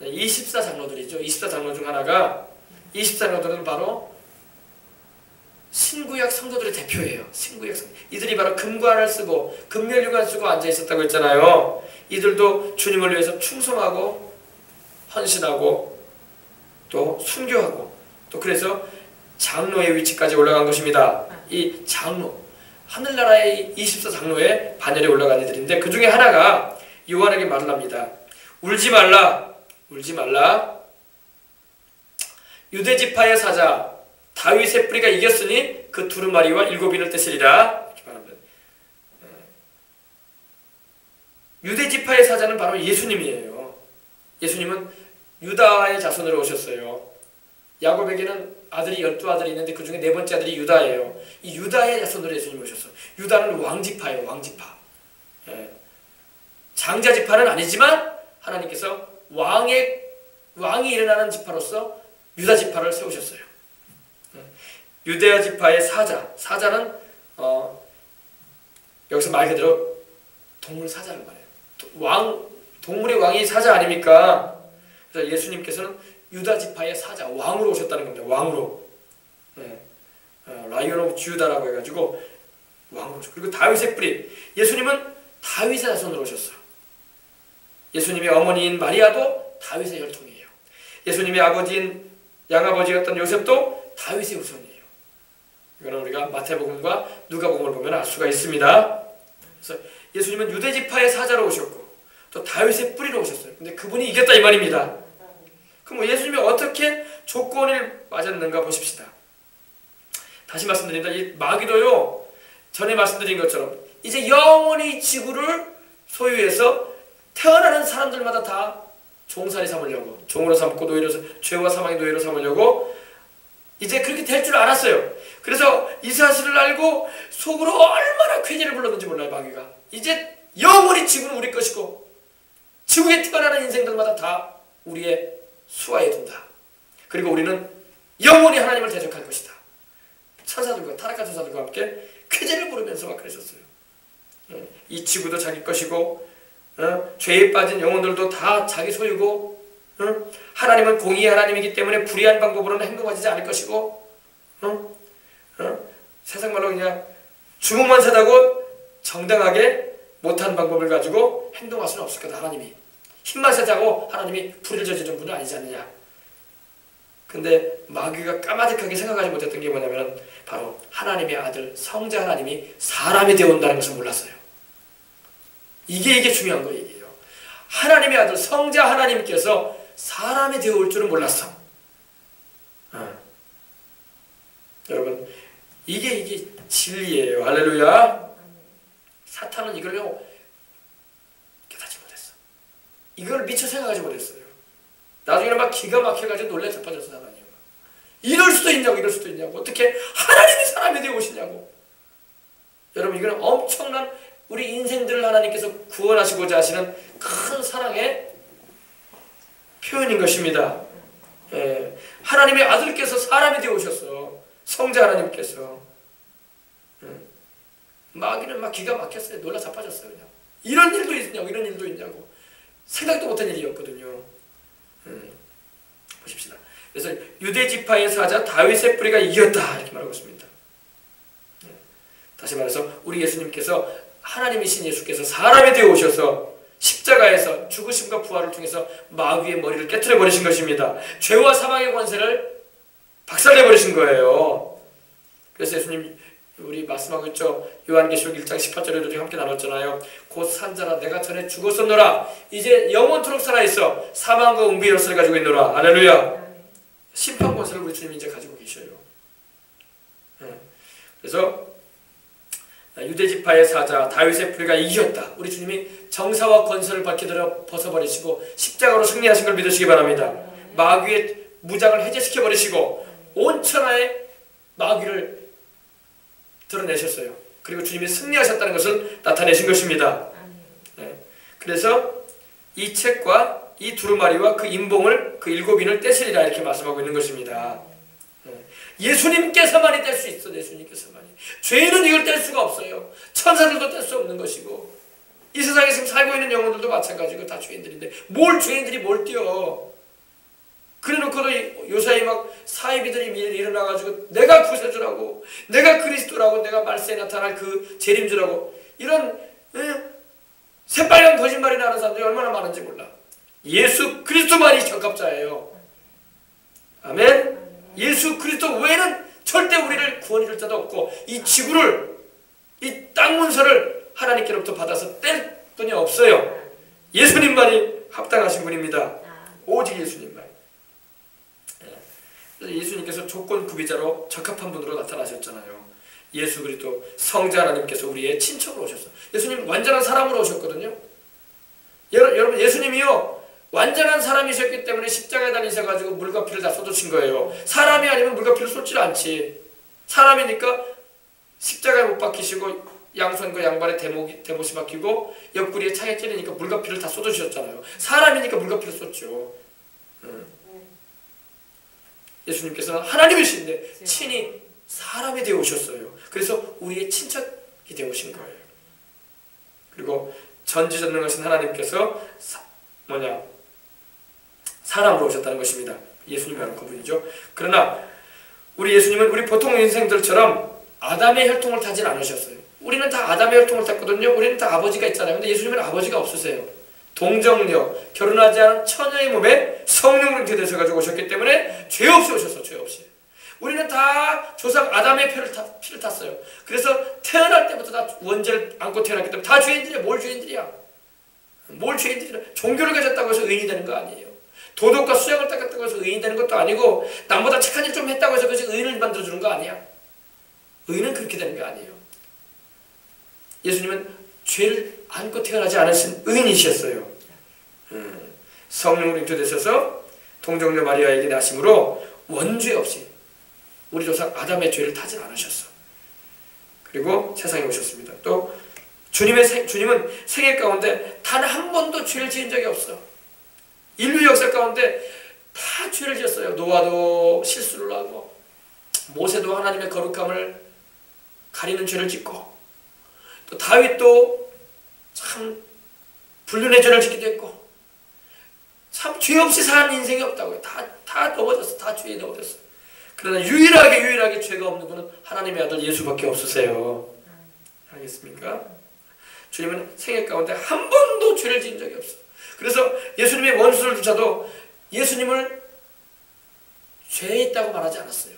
24장로들이죠. 24장로 중 하나가, 24장로들은 바로 신구약 성도들의 대표예요. 신구약 성도. 이들이 바로 금관을 쓰고 금면류관을 쓰고 앉아 있었다고 했잖아요. 이들도 주님을 위해서 충성하고 헌신하고 또 순교하고 또 그래서 장로의 위치까지 올라간 것입니다. 이 장로, 하늘나라의 24장로의 반열에 올라간 이들인데 그 중에 하나가 요한에게 말을 합니다. 울지 말라. 울지 말라. 유대지파의 사자 다윗의 뿌리가 이겼으니 그 두루마리와 7인을 떼시리라. 이렇게 말합니다. 유대지파의 사자는 바로 예수님이에요. 예수님은 유다의 자손으로 오셨어요. 야곱에게는 아들이 12아들이 있는데 그 중에 4번째 아들이 유다예요. 이 유다의 자손으로 예수님이 오셨어요. 유다는 왕지파예요. 왕지파. 장자지파는 아니지만 하나님께서 왕이 일어나는 지파로서 유다지파를 세우셨어요. 유대아 지파의 사자는 여기서 말 그대로 동물 사자를 말해요. 동물의 왕이 사자 아닙니까? 그래서 예수님께서는 유다 지파의 사자, 왕으로 오셨다는 겁니다. 왕으로. 라이언 오브 주다라고 해가지고 왕으로 오셨고, 그리고 다윗의 뿌리. 예수님은 다윗의 자손으로 오셨어. 예수님의 어머니인 마리아도 다윗의 혈통이에요. 예수님의 아버지인 양아버지였던 요셉도 다윗의 후손이에요. 이거는 우리가 마태복음과 누가복음을 보면 알 수가 있습니다. 그래서 예수님은 유대지파의 사자로 오셨고 또 다윗의 뿌리로 오셨어요. 근데 그분이 이겼다 이 말입니다. 그럼 예수님이 어떻게 조건을 맞았는가 보십시다. 다시 말씀드립니다. 이 마귀도요, 전에 말씀드린 것처럼 이제 영원히 지구를 소유해서 태어나는 사람들마다 다 종살이 삼으려고, 종으로 삼고 죄와 사망의 노예로 삼으려고 이제 그렇게 될 줄 알았어요. 그래서 이 사실을 알고 속으로 얼마나 쾌재를 불렀는지 몰라요. 마귀가 이제 영원히 지구는 우리 것이고 지구에 태어나는 인생들마다 다 우리의 수하에 둔다. 그리고 우리는 영원히 하나님을 대적할 것이다. 천사들과 타락한 천사들과 함께 쾌재를 부르면서 막 그랬었어요. 이 지구도 자기 것이고 죄에 빠진 영혼들도 다 자기 소유고 하나님은 공의의 하나님이기 때문에 불의한 방법으로는 행동하지 않을 것이고 세상 말로 그냥 주먹만 세다고 정당하게 못한 방법을 가지고 행동할 수는 없을 거다. 하나님이 힘만 세다고 하나님이 불의를 저지른 분은 아니지 않느냐. 근데 마귀가 까마득하게 생각하지 못했던 게 뭐냐면 바로 하나님의 아들 성자 하나님이 사람이 되어온다는 것을 몰랐어요. 이게 중요한 거예요. 이게요. 하나님의 아들 성자 하나님께서 사람이 되어올 줄은 몰랐어. 여러분 이게 진리예요. 할렐루야. 사탄은 이걸요 깨닫지 못했어. 이걸 미처 생각하지 못했어요. 나중에는 막 기가 막혀가지고 놀래 자빠졌어 하나님. 이럴 수도 있냐고, 이럴 수도 있냐고. 어떻게 하나님이 사람이 되어 오시냐고. 여러분, 이건 엄청난 우리 인생들을 하나님께서 구원하시고자 하시는 큰 사랑의 표현인 것입니다. 예, 하나님의 아들께서 사람이 되어 오셨어. 성자 하나님께서. 마귀는 막 기가 막혔어요. 놀라 자빠졌어요. 그냥. 이런 일도 있냐고, 이런 일도 있냐고. 생각도 못한 일이었거든요. 보십시다. 그래서 유대 지파의 사자 다윗의 뿌리가 이겼다 이렇게 말하고 있습니다. 다시 말해서 우리 예수님께서, 하나님이신 예수께서 사람이 되어 오셔서 십자가에서 죽으심과 부활을 통해서 마귀의 머리를 깨트려 버리신 것입니다. 죄와 사망의 권세를 박살내 버리신 거예요. 그래서 예수님 우리 말씀하고 있죠. 요한계시록 1장 18절에도 함께 나눴잖아요. 곧 산자라 내가 전에 죽었었노라 이제 영원토록 살아있어 사망과 웅비의 열쇠를 가지고 있노라. 할렐루야. 심판 권세를 우리 주님이 이제 가지고 계셔요. 그래서 유대지파의 사자 다윗의 뿌리가 이겼다. 우리 주님이 정사와 권세를 밝혀들어 벗어버리시고 십자가로 승리하신 걸 믿으시기 바랍니다. 마귀의 무장을 해제시켜 버리시고 온 천하의 마귀를 드러내셨어요. 그리고 주님이 승리하셨다는 것을 나타내신 것입니다. 그래서 이 책과 이 두루마리와 그 인봉을 그 7인을 떼시리라 이렇게 말씀하고 있는 것입니다. 예수님께서만이 뗄 수 있어. 예수님께서만이. 죄인은 이걸 뗄 수가 없어요. 천사들도 뗄 수 없는 것이고 이 세상에 지금 살고 있는 영혼들도 마찬가지고 다 죄인들인데 뭘 죄인들이 뭘 띄어. 그래놓고도 요사이 막 사이비들이 일어나가지고 내가 구세주라고, 내가 그리스도라고, 내가 말세에 나타날 그 재림주라고 이런 새빨간 거짓말이 나는 사람들이 얼마나 많은지 몰라. 예수 그리스도만이 적합자예요. 아멘. 예수 그리스도 외에는 절대 우리를 구원해 줄 자도 없고 이 지구를, 이 땅 문서를 하나님께로부터 받아서 뗄 분이 없어요. 예수님만이 합당하신 분입니다. 오직 예수님만. 그래서 예수님께서 조건 구비자로 적합한 분으로 나타나셨잖아요. 예수 그리스도 성자 하나님께서 우리의 친척으로 오셨어요. 예수님 완전한 사람으로 오셨거든요. 여러분 예수님이요 완전한 사람이셨기 때문에 십자가에 다니셔가지고 물과 피를 다 쏟으신 거예요. 사람이 아니면 물과 피를 쏟지 않지. 사람이니까 십자가에 못 박히시고 양손과 양발에 대못이 박히고 옆구리에 창에 찔리니까 물과 피를 다 쏟으셨잖아요. 사람이니까 물과 피를 쏟죠. 예수님께서는 하나님이신데 친히 사람이 되어 오셨어요. 그래서 우리의 친척이 되어 오신 거예요. 그리고 전지전능하신 하나님께서 사람으로 오셨다는 것입니다. 예수님이라는 그분이죠. 그러나 우리 예수님은 우리 보통 인생들처럼 아담의 혈통을 타진 않으셨어요. 우리는 다 아담의 혈통을 탔거든요. 우리는 다 아버지가 있잖아요. 근데 예수님은 아버지가 없으세요. 동정녀, 결혼하지 않은 처녀의 몸에 성령으로 되셔가지고 오셨기 때문에 죄 없이 오셨어. 죄 없이. 우리는 다 조상 아담의 피를 탔어요. 그래서 태어날 때부터 다 원죄를 안고 태어났기 때문에 다 죄인들이야. 뭘 죄인들이야? 뭘 죄인들이야? 종교를 가졌다고 해서 의인이 되는 거 아니에요. 도덕과 수양을 닦았다고 해서 의인이 되는 것도 아니고 남보다 착한 일 좀 했다고 해서 그것이 의인을 만들어주는 거 아니야. 의인은 그렇게 되는 게 아니에요. 예수님은 죄를 안고 태어나지 않으신 의인이셨어요. 성령으로 잉태되셔서 동정녀 마리아에게 나심으로 원죄 없이 우리 조상 아담의 죄를 타진 않으셨어. 그리고 세상에 오셨습니다. 또 주님은 생애 가운데 단 한 번도 죄를 지은 적이 없어. 인류 역사 가운데 다 죄를 지었어요. 노아도 실수를 하고 모세도 하나님의 거룩함을 가리는 죄를 짓고 또 다윗도 참 불륜의 죄를 짓기도 했고 참 죄 없이 사는 인생이 없다고요. 다 넘어졌어. 다 죄에 넘어졌어. 그러나 유일하게 죄가 없는 분은 하나님의 아들 예수밖에 없으세요. 알겠습니까? 주님은 생애 가운데 한 번도 죄를 지은 적이 없어. 그래서 예수님의 원수들조차도 예수님을 죄에 있다고 말하지 않았어요.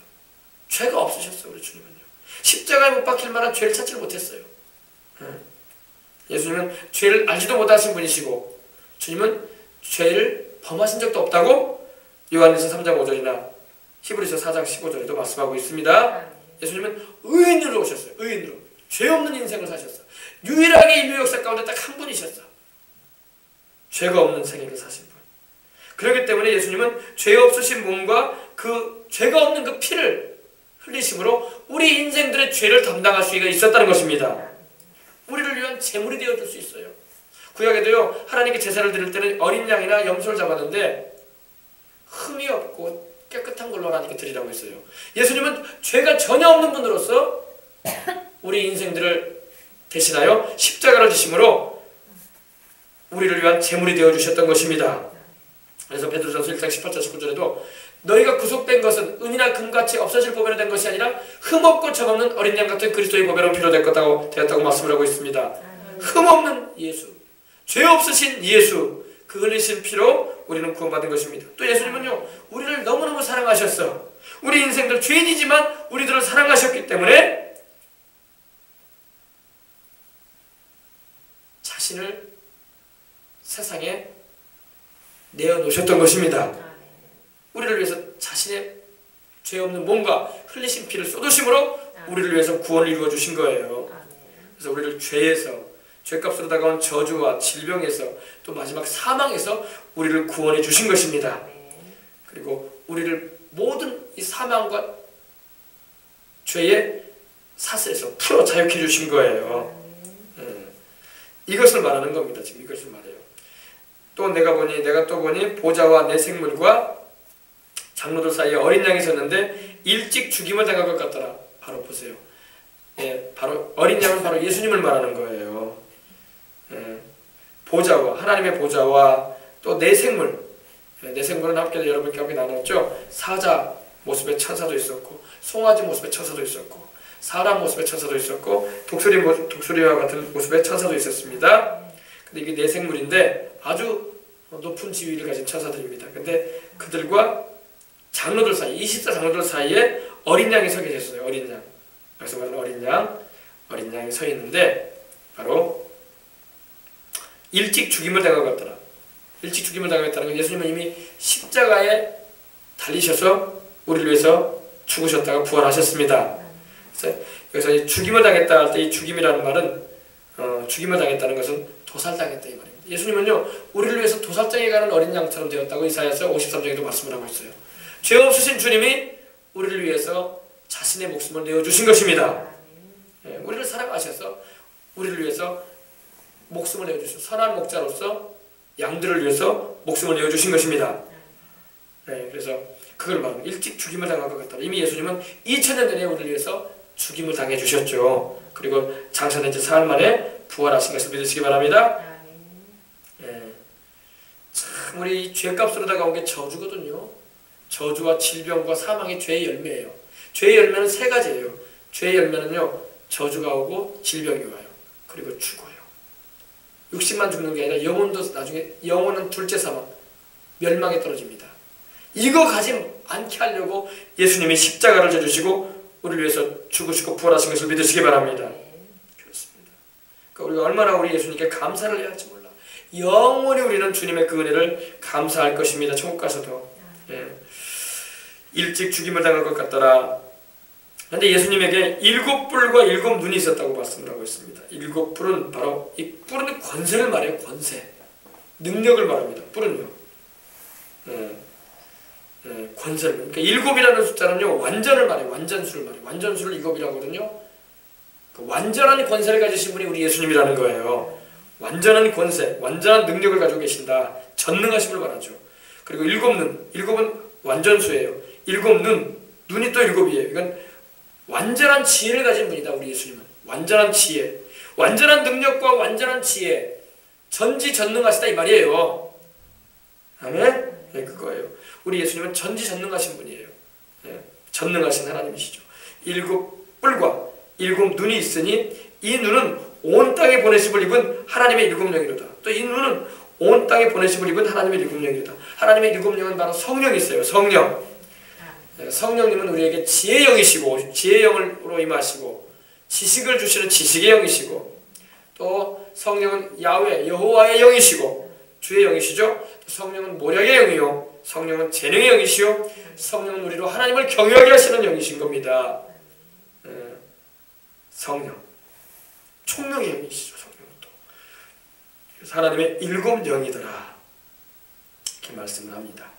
죄가 없으셨어요. 우리 주님은요. 십자가에 못 박힐 만한 죄를 찾지 못했어요. 예수님은 죄를 알지도 못하신 분이시고 주님은 죄를 범하신 적도 없다고 요한일서 3장 5절이나 히브리서 4장 15절에도 말씀하고 있습니다. 예수님은 의인으로 오셨어요. 의인으로. 죄 없는 인생을 사셨어요. 유일하게 인류 역사 가운데 딱 한 분이셨어. 죄가 없는 생애를 사신 분. 그렇기 때문에 예수님은 죄 없으신 몸과 그 죄가 없는 그 피를 흘리심으로 우리 인생들의 죄를 담당할 수가 있었다는 것입니다. 우리를 위한 제물이 되어줄 수 있어요. 구약에도요, 하나님께 제사를 드릴 때는 어린 양이나 염소를 잡았는데 흠이 없고 깨끗한 걸로 하나님께 드리라고 했어요. 예수님은 죄가 전혀 없는 분으로서 우리 인생들을 대신하여 십자가를 지심으로 우리를 위한 제물이 되어주셨던 것입니다. 그래서 베드로전서 1장 18절 19절에도 너희가 구속된 것은 은이나 금같이 없어질 보배로 된 것이 아니라 흠없고 점없는 어린 양 같은 그리스도의 보배로 피로 되었다고 말씀을 하고 있습니다. 흠없는 예수, 죄 없으신 예수, 그 흘리신 피로 우리는 구원받은 것입니다. 또 예수님은요, 우리를 너무너무 사랑하셨어. 우리 인생들 죄인이지만 우리들을 사랑하셨기 때문에 자신을 세상에 내어놓으셨던 것입니다. 우리를 위해서 자신의 죄 없는 몸과 흘리신 피를 쏟으심으로 우리를 위해서 구원을 이루어 주신 거예요. 그래서 우리를 죄에서, 죄값으로 다가온 저주와 질병에서, 또 마지막 사망에서 우리를 구원해 주신 것입니다. 그리고 우리를 모든 이 사망과 죄의 사슬에서 풀어 자유케 해주신 거예요. 이것을 말하는 겁니다. 지금 이것을 말해요. 또 내가 또 보니 보좌와 내 생물과 장로들 사이에 어린 양이 섰는데 일찍 죽임을 당할 것 같더라. 바로 보세요. 바로 어린 양은 바로 예수님을 말하는 거예요. 보좌와, 하나님의 보좌와 또 내 생물, 내 생물은 함께 여러분께 함께 나눴죠. 사자 모습의 천사도 있었고, 송아지 모습의 천사도 있었고, 사람 모습의 천사도 있었고, 독수리와 같은 모습의 천사도 있었습니다. 근데 이게 내 생물인데 아주 높은 지위를 가진 천사들입니다. 근데 그들과 장로들 사이, 24 장로들 사이에 어린 양이 서 계셨어요. 어린 양. 그래서 말하는 어린 양이 서 있는데 바로 일찍 죽임을 당하겠더라. 일찍 죽임을 당하겠다는 건 예수님은 이미 십자가에 달리셔서 우리를 위해서 죽으셨다가 부활하셨습니다. 그래서 여기서 이 죽임을 당했다 할 때 이 죽임이라는 말은 죽임을 당했다는 것은 도살당했다 이 말입니다. 예수님은요, 우리를 위해서 도살장에 가는 어린 양처럼 되었다고 이사야서 53장에도 말씀을 하고 있어요. 죄 없으신 주님이 우리를 위해서 자신의 목숨을 내어주신 것입니다. 우리를 사랑하셔서 우리를 위해서 목숨을 내어주신 선한 목자로서 양들을 위해서 목숨을 내어주신 것입니다. 그래서 그걸 말하면 일찍 죽임을 당할 것 같다. 이미 예수님은 2000년 전에 우리를 위해서 죽임을 당해 주셨죠. 그리고 장사된 지 사흘 만에 부활하신 것을 믿으시기 바랍니다. 참 우리 죄값으로 다가온 게 저주거든요. 저주와 질병과 사망이 죄의 열매예요. 죄의 열매는 세 가지예요. 죄의 열매는요, 저주가 오고 질병이 와요. 그리고 죽어요. 육신만 죽는 게 아니라 영혼도 나중에, 영혼은 둘째 사망, 멸망에 떨어집니다. 이거 가지 않게 하려고 예수님이 십자가를 져주시고 우리를 위해서 죽으시고 부활하신 것을 믿으시기 바랍니다. 그렇습니다. 그러니까 우리가 얼마나 우리 예수님께 감사를 해야 할지 몰라. 영원히 우리는 주님의 그 은혜를 감사할 것입니다. 천국 가서도. 일찍 죽임을 당할 것 같더라. 그런데 예수님에게 7뿔과 7눈이 있었다고 말씀을 하고 있습니다. 7뿔은 바로, 이 뿔은 권세를 말해요. 권세, 능력을 말합니다. 뿔은요, 권세를. 그러니까 7이라는 숫자는요, 완전을 말해요. 완전수를 말해요. 완전수를 7이라고 하거든요. 그 완전한 권세를 가지신 분이 우리 예수님이라는 거예요. 완전한 권세, 완전한 능력을 가지고 계신다. 전능하심을 말하죠. 그리고 7눈, 7은 완전수예요. 7눈, 눈이 또 7이에요. 이건 완전한 지혜를 가진 분이다. 우리 예수님은 완전한 지혜, 완전한 능력과 완전한 지혜, 전지전능하시다 이 말이에요. 아멘? 네, 그거예요. 우리 예수님은 전지전능하신 분이에요. 전능하신 하나님이시죠. 7뿔과 7눈이 있으니 이 눈은 온 땅에 보내심을 입은 하나님의 7영이로다. 또 이 눈은 온 땅에 보내심을 입은 하나님의 7영이로다. 하나님의 7영은 바로 성령이 있어요. 성령. 성령님은 우리에게 지혜의 영이시고, 지혜의 영으로 임하시고, 지식을 주시는 지식의 영이시고, 또 성령은 야훼, 여호와의 영이시고, 주의 영이시죠. 또 성령은 모략의 영이요, 성령은 재능의 영이시요, 성령은 우리로 하나님을 경외하게 하시는 영이신 겁니다. 성령, 총명의 영이시죠. 성령은 또. 그래서 하나님의 7영이더라. 이렇게 말씀을 합니다.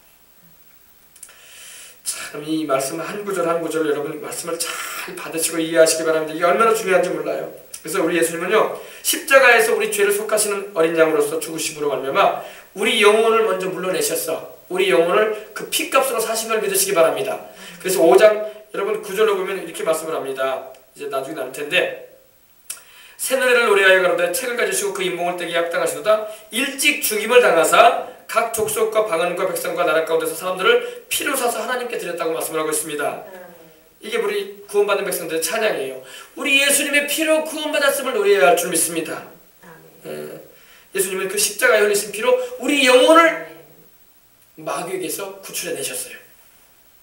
참 이 말씀 한 구절 한 구절 여러분 말씀을 잘 받으시고 이해하시기 바랍니다. 이게 얼마나 중요한지 몰라요. 그래서 우리 예수님은요 십자가에서 우리 죄를 속하시는 어린 양으로서 죽으심으로 말미암아 우리 영혼을 먼저 물러내셨어. 우리 영혼을 그 피값으로 사신 걸 믿으시기 바랍니다. 그래서 5장 여러분 9절로 보면 이렇게 말씀을 합니다. 이제 나중에 나눌 텐데 새노래를 노래하여 가로되 책을 가지시고 그 인봉을 떼기에 합당하시도다. 일찍 죽임을 당하사 각 족속과 방언과 백성과 나라 가운데서 사람들을 피로 사서 하나님께 드렸다고 말씀을 하고 있습니다. 이게 우리 구원받는 백성들의 찬양이에요. 우리 예수님의 피로 구원받았음을 노래해야 할 줄 믿습니다. 예수님은 그 십자가에 흘리신 피로 우리 영혼을 마귀에게서 구출해내셨어요.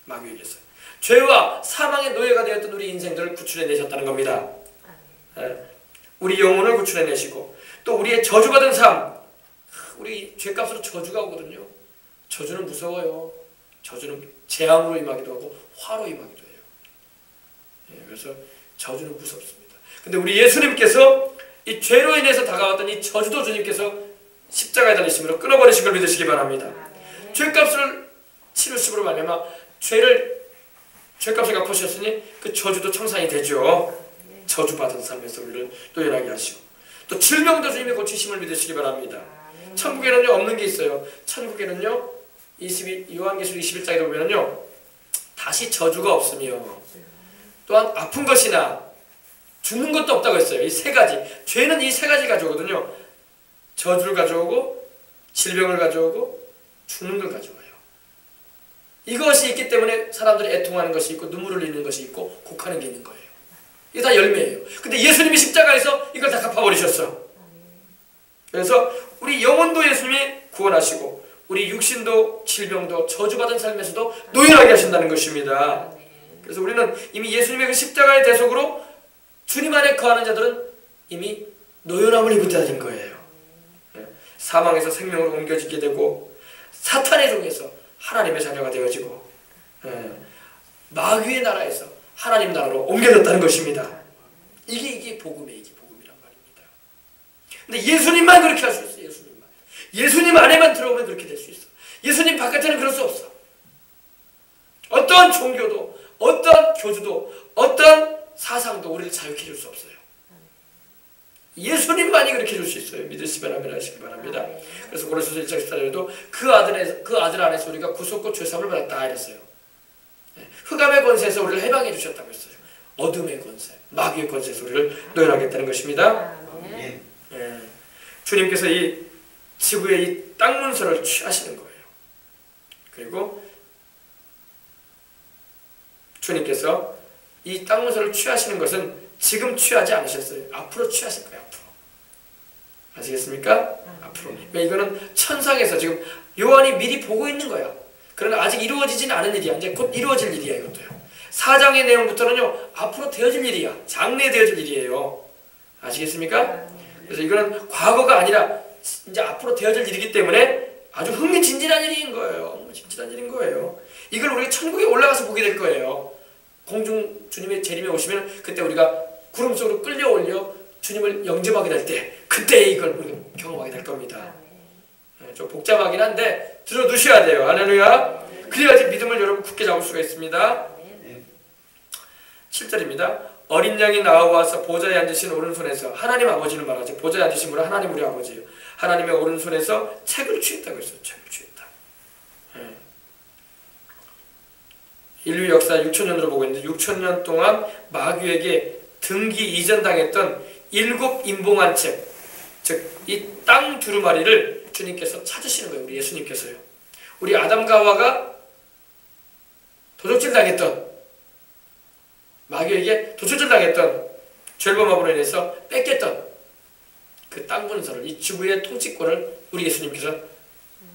마귀에게서 죄와 사망의 노예가 되었던 우리 인생들을 구출해내셨다는 겁니다. 우리 영혼을 구출해내시고 또 우리의 저주받은 삶, 우리 죄값으로 저주가 오거든요. 저주는 무서워요. 저주는 재앙으로 임하기도 하고 화로 임하기도 해요. 그래서 저주는 무섭습니다. 근데 우리 예수님께서 이 죄로 인해서 다가왔던 이 저주도 주님께서 십자가에 달리심으로 끊어버리신 걸 믿으시기 바랍니다. 죄값을 치르심으로 말미암아 죄값을 갚으셨으니 그 저주도 청산이 되죠. 저주받은 삶에서 우리를 노연하게 하시고 또 질병도 주님이 고치심을 믿으시기 바랍니다. 천국에는요 없는 게 있어요. 천국에는요 요한계시록 21장에 보면요 다시 저주가 없으며 또한 아픈 것이나 죽는 것도 없다고 했어요. 이 세 가지 죄는 이 세 가지 가져오거든요. 저주를 가져오고 질병을 가져오고 죽는 걸 가져와요. 이것이 있기 때문에 사람들이 애통하는 것이 있고 눈물을 흘리는 것이 있고 곡하는 게 있는 거예요. 이게 다 열매예요. 근데 예수님이 십자가에서 이걸 다 갚아버리셨어. 그래서 우리 영혼도 예수님이 구원하시고 우리 육신도 질병도 저주받은 삶에서도 노연하게 하신다는 것입니다. 그래서 우리는 이미 예수님의 그 십자가의 대속으로 주님 안에 거하는 자들은 이미 노연함을 입은 거예요. 사망에서 생명으로 옮겨지게 되고 사탄의 종에서 하나님의 자녀가 되어지고 마귀의 나라에서 하나님 나라로 옮겨졌다는 것입니다. 이게 복음이에요. 이게 복음이란 말입니다. 근데 예수님만 그렇게 할 수 있어요. 예수님만. 예수님 안에만 들어오면 그렇게 될 수 있어. 예수님 바깥에는 그럴 수 없어. 어떤 종교도 어떤 교주도 어떤 사상도 우리를 자유케 해줄 수 없어요. 예수님만이 그렇게 해줄 수 있어요. 믿으시면 아멘 하시기 바랍니다. 그래서 고린도서 1장 14절에도 그 아들 안에서 우리가 구속과 죄사함을 받았다 이랬어요. 흑암의 권세에서 우리를 해방해 주셨다고 했어요. 어둠의 권세, 마귀의 권세에서 우리를 노연하겠다는 것입니다. 주님께서 이 지구의 이 땅 문서를 취하시는 거예요. 그리고 주님께서 이 땅 문서를 취하시는 것은 지금 취하지 않으셨어요. 앞으로 취하실 거예요. 앞으로. 아시겠습니까? 앞으로. 이거는 천상에서 지금 요한이 미리 보고 있는 거야. 그러나 아직 이루어지지는 않은 일이야. 이제 곧 이루어질 일이야. 이것도요. 4장의 내용부터는요. 앞으로 되어질 일이야. 장래에 되어질 일이에요. 아시겠습니까? 그래서 이거는 과거가 아니라 이제 앞으로 되어질 일이기 때문에 아주 흥미진진한 일인 거예요. 흥미진진한 일인 거예요. 이걸 우리가 천국에 올라가서 보게 될 거예요. 공중 주님의 재림에 오시면 그때 우리가 구름 속으로 끌려올려 주님을 영접하게 될 때 그때 이걸 우리가 경험하게 될 겁니다. 좀 복잡하긴 한데 들어두셔야 돼요. 할렐루야. 그래야지 믿음을 여러분 굳게 잡을 수가 있습니다. 7절입니다. 어린 양이 나와서 보좌에 앉으신 오른손에서 하나님 아버지는 말하죠. 보좌에 앉으신 분은 하나님 우리 아버지예요. 하나님의 오른손에서 책을 취했다고 했어요. 책을 취했다. 인류 역사 6천년으로 보고 있는데 6천년 동안 마귀에게 등기 이전당했던 7 인봉한 책, 즉 이 땅 두루마리를 주님께서 찾으시는 거예요. 우리 예수님께서요. 우리 아담과 하와가 도적질 당했던 마귀에게 도적질 당했던 죄범함으로 인해서 뺏겼던 그 땅 문서를 이 지구의 통치권을 우리 예수님께서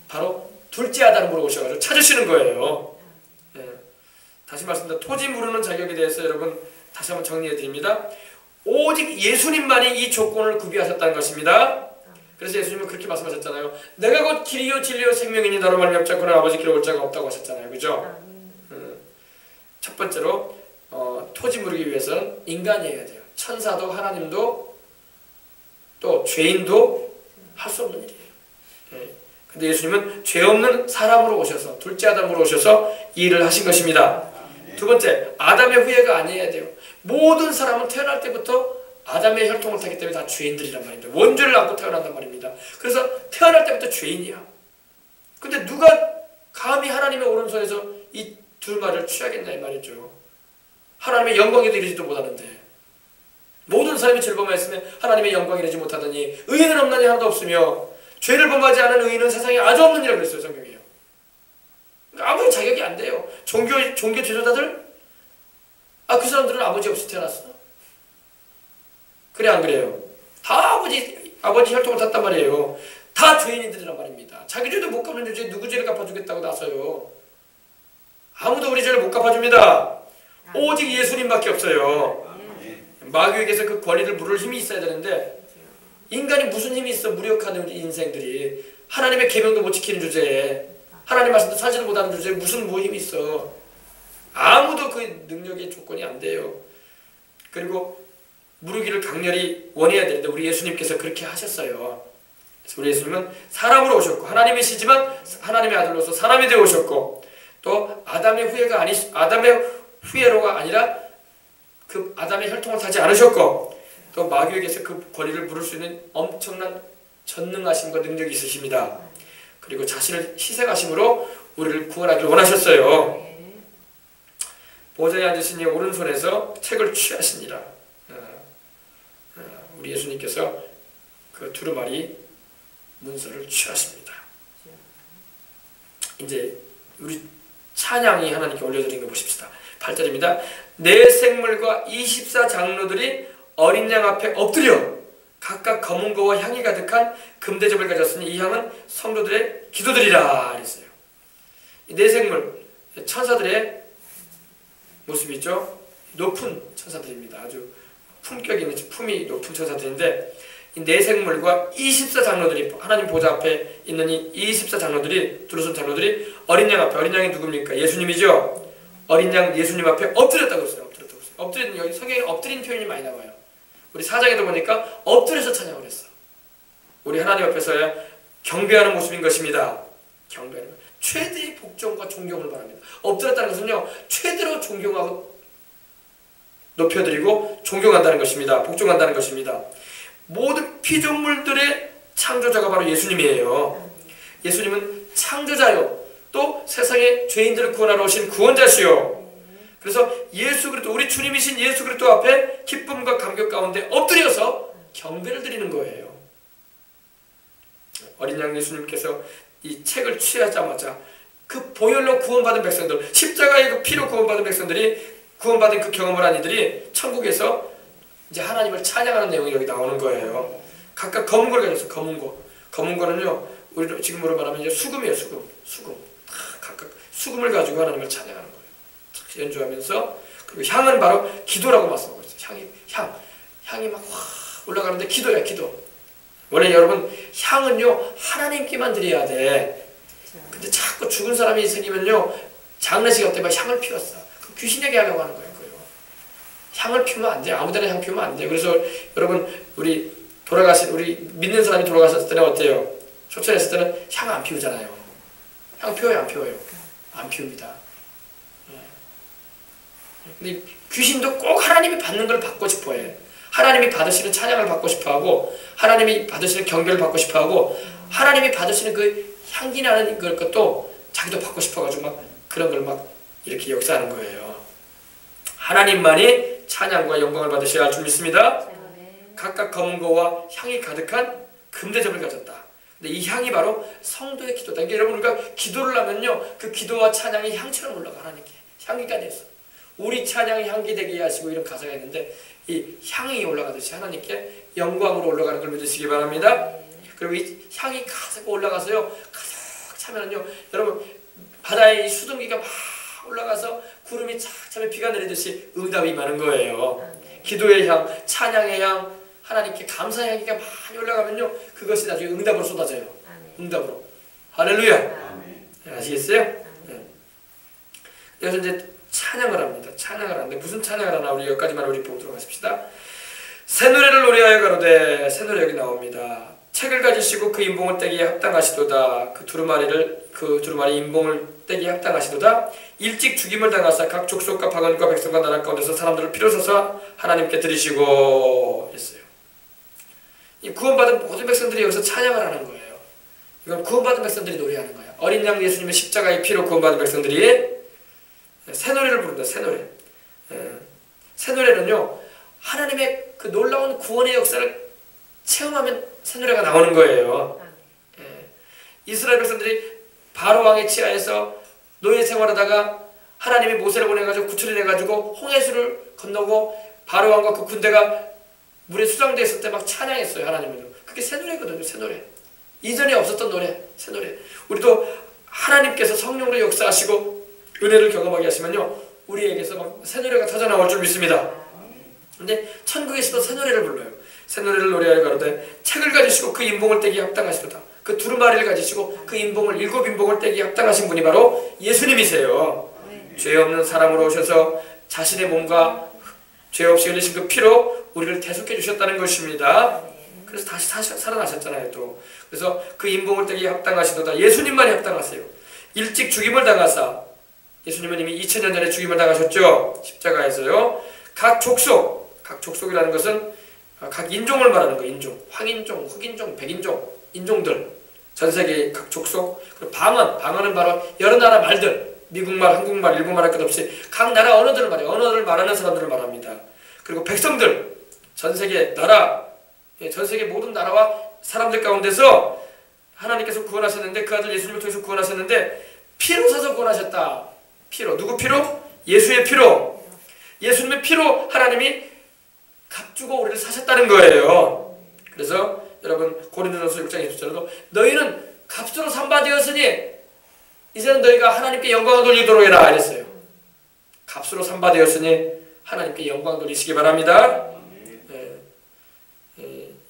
바로 둘째 아담으로 오셔가지고 찾으시는 거예요. 다시 말씀드립니다. 토지 무르는 자격에 대해서 여러분 다시 한번 정리해 드립니다. 오직 예수님만이 이 조건을 구비하셨다는 것입니다. 그래서 예수님은 그렇게 말씀하셨잖아요. 내가 곧 길이요 진리요 생명이니 나로 말미암지 않고는 아버지께로 올 자가 없다고 하셨잖아요. 그죠? 첫 번째로 토지 무르기 위해서는 인간이어야 돼요. 천사도 하나님도 또 죄인도 할 수 없는 일이에요. 근데 예수님은 죄 없는 사람으로 오셔서, 둘째 아담으로 오셔서 이 일을 하신 것입니다. 두 번째, 아담의 후예가 아니어야 돼요. 모든 사람은 태어날 때부터 아담의 혈통을 타기 때문에 다 죄인들이란 말입니다. 원죄를 안고 태어난단 말입니다. 그래서 태어날 때부터 죄인이야. 근데 누가 감히 하나님의 오른손에서 이 두 말을 취하겠냐 이 말이죠. 하나님의 영광에도 이르지도 못하는데, 모든 사람이 죄를 범하였으면 하나님의 영광에 이르지 못하더니 의인은 없나니 하나도 없으며 죄를 범하지 않은 의인은 세상에 아주 없느니라 그랬어요. 성경이요. 그러니까 아무리 자격이 안 돼요. 종교 지도자들, 그 사람들은 아버지 없이 태어났어. 그래 안 그래요? 다 아버지 혈통을 탔단 말이에요. 다 죄인들이란 말입니다. 자기 죄도 못 갚는 주제에 누구 죄를 갚아주겠다고 나서요. 아무도 우리 죄를 못 갚아줍니다. 오직 예수님밖에 없어요. 마귀에게서 그 권리를 물을 힘이 있어야 되는데, 인간이 무슨 힘이 있어? 무력한 우리 인생들이 하나님의 계명도 못 지키는 주제에, 하나님 말씀도 사지도 못하는 주제에 무슨 힘이 있어? 아무도 그 능력의 조건이 안 돼요. 그리고 무르기를 강렬히 원해야 되는데 우리 예수님께서 그렇게 하셨어요. 그래서 우리 예수님은 사람으로 오셨고, 하나님이시지만 하나님의 아들로서 사람이 되어 오셨고, 또 아담의 후예로가 아니라 그 아담의 혈통을 타지 않으셨고, 또 마귀에게서 그 권리를 물을 수 있는 엄청난 전능하심과 능력이 있으십니다. 그리고 자신을 희생하심으로 우리를 구원하기를 원하셨어요. 보좌에 앉으신 이 오른손에서 책을 취하시니라. 우리 예수님께서 그 두루마리 문서를 취하십니다. 이제 우리 찬양이 하나님께 올려드린 거 보십시다. 8절입니다. 네 생물과 24장로들이 어린 양 앞에 엎드려 각각 검은 거와 향이 가득한 금대접을 가졌으니 이 향은 성도들의 기도들이라 그랬어요. 이 네 생물, 천사들의 모습이죠. 높은 천사들입니다. 아주 품격 있는, 품이 높은 천사들인데, 이 네 생물과 24장로들이 하나님 보좌 앞에 있는 이 24장로들이, 두루선 장로들이 어린 양 앞에, 어린 양이 누굽니까? 예수님이죠. 어린 양 예수님 앞에 엎드렸다고 했어요. 엎드리는, 여기 성경에 엎드린 표현이 많이 나와요. 우리 4장에도 보니까 엎드려서 찬양을 했어. 우리 하나님 앞에서야 경배하는 모습인 것입니다. 경배하는 것. 최대의 복종과 존경을 바랍니다. 엎드렸다는 것은요, 최대로 존경하고 높여드리고 존경한다는 것입니다. 복종한다는 것입니다. 모든 피조물들의 창조자가 바로 예수님이에요. 예수님은 창조자요, 또 세상의 죄인들을 구원하러 오신 구원자시요. 그래서 예수 그리스도, 우리 주님이신 예수 그리스도 앞에 기쁨과 감격 가운데 엎드려서 경배를 드리는 거예요. 어린 양 예수님께서 이 책을 취하자마자 그 보혈로 구원받은 백성들, 십자가의 그 피로 구원받은 백성들이, 구원받은 그 경험을 한 이들이 천국에서 이제 하나님을 찬양하는 내용이 여기 나오는 거예요. 각각 검은 걸 가졌어요. 검은 거. 검은 거는요, 우리 지금으로 말하면 이제 수금이에요. 수금. 각각 수금을 가지고 하나님을 찬양하는 거예요. 연주하면서. 그리고 향은 바로 기도라고 말씀하고 있어요. 향이 막 확 올라가는데 기도야, 기도. 원래 여러분, 향은요 하나님께만 드려야 돼. 근데 자꾸 죽은 사람이 생기면요, 장례식 때 막 향을 피웠어. 그 귀신에게 하려고 하는 거예요. 향을 피우면 안 돼요. 아무데나 향 피우면 안 돼요. 그래서 여러분, 우리 믿는 사람이 돌아가셨을 때는 어때요? 초청했을 때는 향 안 피우잖아요. 향 피워요, 안 피워요? 안 피웁니다. 근데 귀신도 꼭 하나님이 받는 걸 받고 싶어 해. 하나님이 받으시는 찬양을 받고 싶어 하고, 하나님이 받으시는 경배를 받고 싶어 하고, 하나님이 받으시는 그 향기 나는 것도 자기도 받고 싶어 가지고 막 그런 걸 막 이렇게 역사하는 거예요. 하나님만이 찬양과 영광을 받으셔야 할 줄 믿습니다. 각각 검은 거와 향이 가득한 금대접을 가졌다. 근데 이 향이 바로 성도의 기도다. 그러니까 여러분, 우리가 기도를 하면요, 그 기도와 찬양이 향처럼 올라가. 하나님께 향기가 돼서 우리 찬양이 향기 되게 하시고, 이런 가사가 있는데, 이 향이 올라가듯이 하나님께 영광으로 올라가는 걸 믿으시기 바랍니다. 그리고 이 향이 가득 올라가서요, 가득 차면은요, 여러분, 바다의 수증기가 막 올라가서 구름이 착 차면 비가 내리듯이 응답이 많은 거예요. 기도의 향, 찬양의 향, 하나님께 감사의 향기가 많이 올라가면요, 그것이 나중에 응답으로 쏟아져요. 응답으로. 할렐루야. 아시겠어요? 네. 그래서 이제 찬양을 합니다. 찬양을 하는데 무슨 찬양을 하나, 우리 여기까지만 우리 보도록 하십시다. 새 노래를 노래하여 가로되, 새 노래 여기 나옵니다. 책을 가지시고 그 인봉을 떼기에 합당하시도다. 그 두루마리 인봉을 떼기에 합당하시도다. 일찍 죽임을 당하사 각 족속과 방언과 백성과 나라 가운데서 사람들을 필요 서서 하나님께 드리시고 했어요. 이 구원받은 모든 백성들이 여기서 찬양을 하는 거예요. 이건 구원받은 백성들이 노래하는 거예요. 어린 양 예수님의 십자가의 피로 구원받은 백성들이 새 노래를 부른다. 새 노래. 새 노래는요, 하나님의 그 놀라운 구원의 역사를 체험하면 새 노래가 나오는 거예요. 이스라엘 백성들이 바로 왕의 치하에서 노예 생활하다가 하나님이 모세를 보내가지고 구출해 내가지고 홍해수를 건너고 바로 왕과 그 군대가 물에 수장되어 있을 때 막 찬양했어요. 하나님을. 그게 새 노래거든요. 새 노래. 이전에 없었던 노래, 새 노래. 우리도 하나님께서 성령으로 역사하시고 은혜를 경험하게 하시면요, 우리에게서 막 새 노래가 터져 나올 줄 믿습니다. 근데 천국에서도 새 노래를 불러요. 새 노래를 노래하여 가로되 책을 가지시고 그 인봉을 떼기에 합당하시도다. 그 두루마리를 가지시고 그 인봉을 7인봉을 떼기에 합당하신 분이 바로 예수님이세요. 죄 없는 사람으로 오셔서 자신의 몸과 죄 없이 흘리신 그 피로 우리를 대속해 주셨다는 것입니다. 그래서 다시 살아나셨잖아요. 또 그래서 그 인봉을 떼기에 합당하시도다. 예수님만이 합당하세요. 일찍 죽임을 당하사, 예수님은 이미 2000년 전에 죽임을 당하셨죠. 십자가에서요. 각 족속이라는 것은 각 인종을 말하는 거예요. 인종, 황인종, 흑인종, 백인종, 인종들, 전 세계의 각 족속. 그리고 방언은 바로 여러 나라 말들, 미국말, 한국말, 일본말 할 것 없이 각 나라 언어들을 말해요. 언어를 말하는 사람들을 말합니다. 그리고 백성들, 전 세계 나라, 전 세계 모든 나라와 사람들 가운데서 하나님께서 구원하셨는데, 그 아들 예수님을 통해서 구원하셨는데 피로 사서 구원하셨다. 피로. 누구 피로? 예수의 피로. 예수님의 피로 하나님이 값주고 우리를 사셨다는 거예요. 그래서 여러분 고린도전서 6장 20절에도 너희는 값으로 산바되었으니 이제는 너희가 하나님께 영광을 돌리도록 해라 이랬어요. 값으로 산바되었으니 하나님께 영광 돌리시기 바랍니다.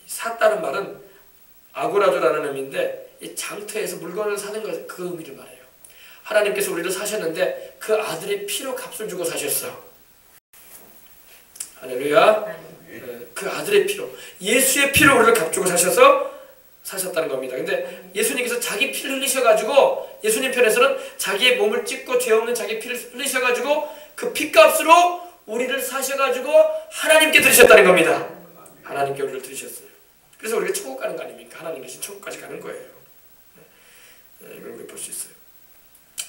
샀다는 말은 아고라조라는 의미인데, 이 장터에서 물건을 사는 것, 그 의미를 말해요. 하나님께서 우리를 사셨는데 그 아들의 피로 값을 주고 사셨어. 할렐루야. 그 아들의 피로, 예수의 피로 우리를 값주고 사셨다는 겁니다. 근데 예수님께서 자기 피를 흘리셔가지고, 예수님 편에서는 자기의 몸을 찢고 죄 없는 자기 피를 흘리셔가지고 그 피값으로 우리를 사셔가지고 하나님께 드리셨다는 겁니다. 하나님께 우리를 드리셨어요. 그래서 우리가 천국 가는 거 아닙니까? 하나님 계신 천국까지 가는 거예요. 이걸 우리 볼 수 있어요.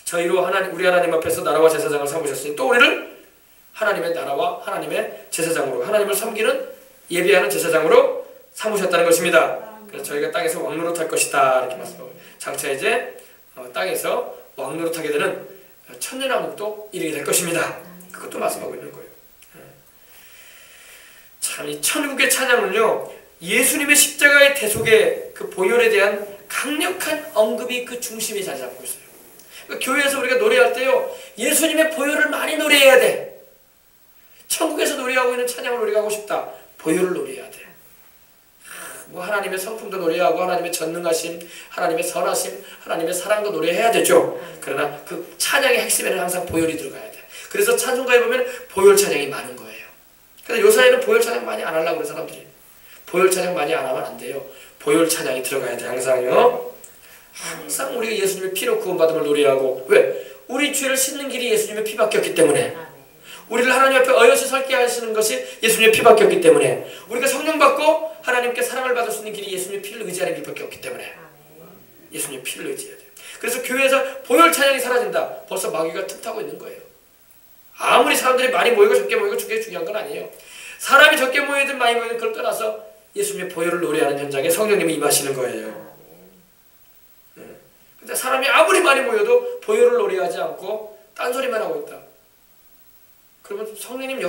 저희로 우리 하나님 앞에서 나라와 제사장을 삼으셨으니 또 우리를 하나님의 나라와 하나님의 제사장으로, 하나님을 섬기는 예비하는 제사장으로 삼으셨다는 것입니다. 그래서 저희가 땅에서 왕노릇할 것이다 이렇게 말씀하고, 장차 이제 땅에서 왕노릇하게 되는 천년왕국도 이르게 될 것입니다. 그것도 말씀하고 있는 거예요. 참, 이 천국의 찬양은요, 예수님의 십자가의 대속의 그 보혈에 대한 강력한 언급이 그 중심에 자리 잡고 있어요. 그러니까 교회에서 우리가 노래할 때요, 예수님의 보혈을 많이 노래해야 돼. 천국에서 노래하고 있는 찬양을 우리가 하고 싶다. 보혈을 노래해야 돼. 뭐 하나님의 성품도 노래하고 하나님의 전능하심, 하나님의 선하심, 하나님의 사랑도 노래해야 되죠. 그러나 그 찬양의 핵심에는 항상 보혈이 들어가야 돼. 그래서 찬송가에 보면 보혈 찬양이 많은 거예요. 근데 요사이는 보혈 찬양 많이 안 하려고 그래 사람들이. 보혈 찬양 많이 안 하면 안 돼요. 보혈 찬양이 들어가야 돼. 항상요. 항상 우리가 예수님의 피로 구원받음을 노래하고, 왜? 우리 죄를 씻는 길이 예수님의 피밖에 없기 때문에, 우리를 하나님 앞에 어여시 설게 하시는 것이 예수님의 피밖에 없기 때문에, 우리가 성령 받고 하나님께 사랑을 받을 수 있는 길이 예수님의 피를 의지하는 길밖에 없기 때문에 예수님의 피를 의지해야 돼요. 그래서 교회에서 보혈 찬양이 사라진다. 벌써 마귀가 틈타고 있는 거예요. 아무리 사람들이 많이 모이고 적게 모이고 그게 중요한 건 아니에요. 사람이 적게 모이든 많이 모이든 그걸 떠나서 예수님의 보혈을 노래하는 현장에 성령님이 임하시는 거예요. 근데 사람이 아무리 많이 모여도 보혈을 노래하지 않고 딴소리만 하고 있다. 그러면 성령님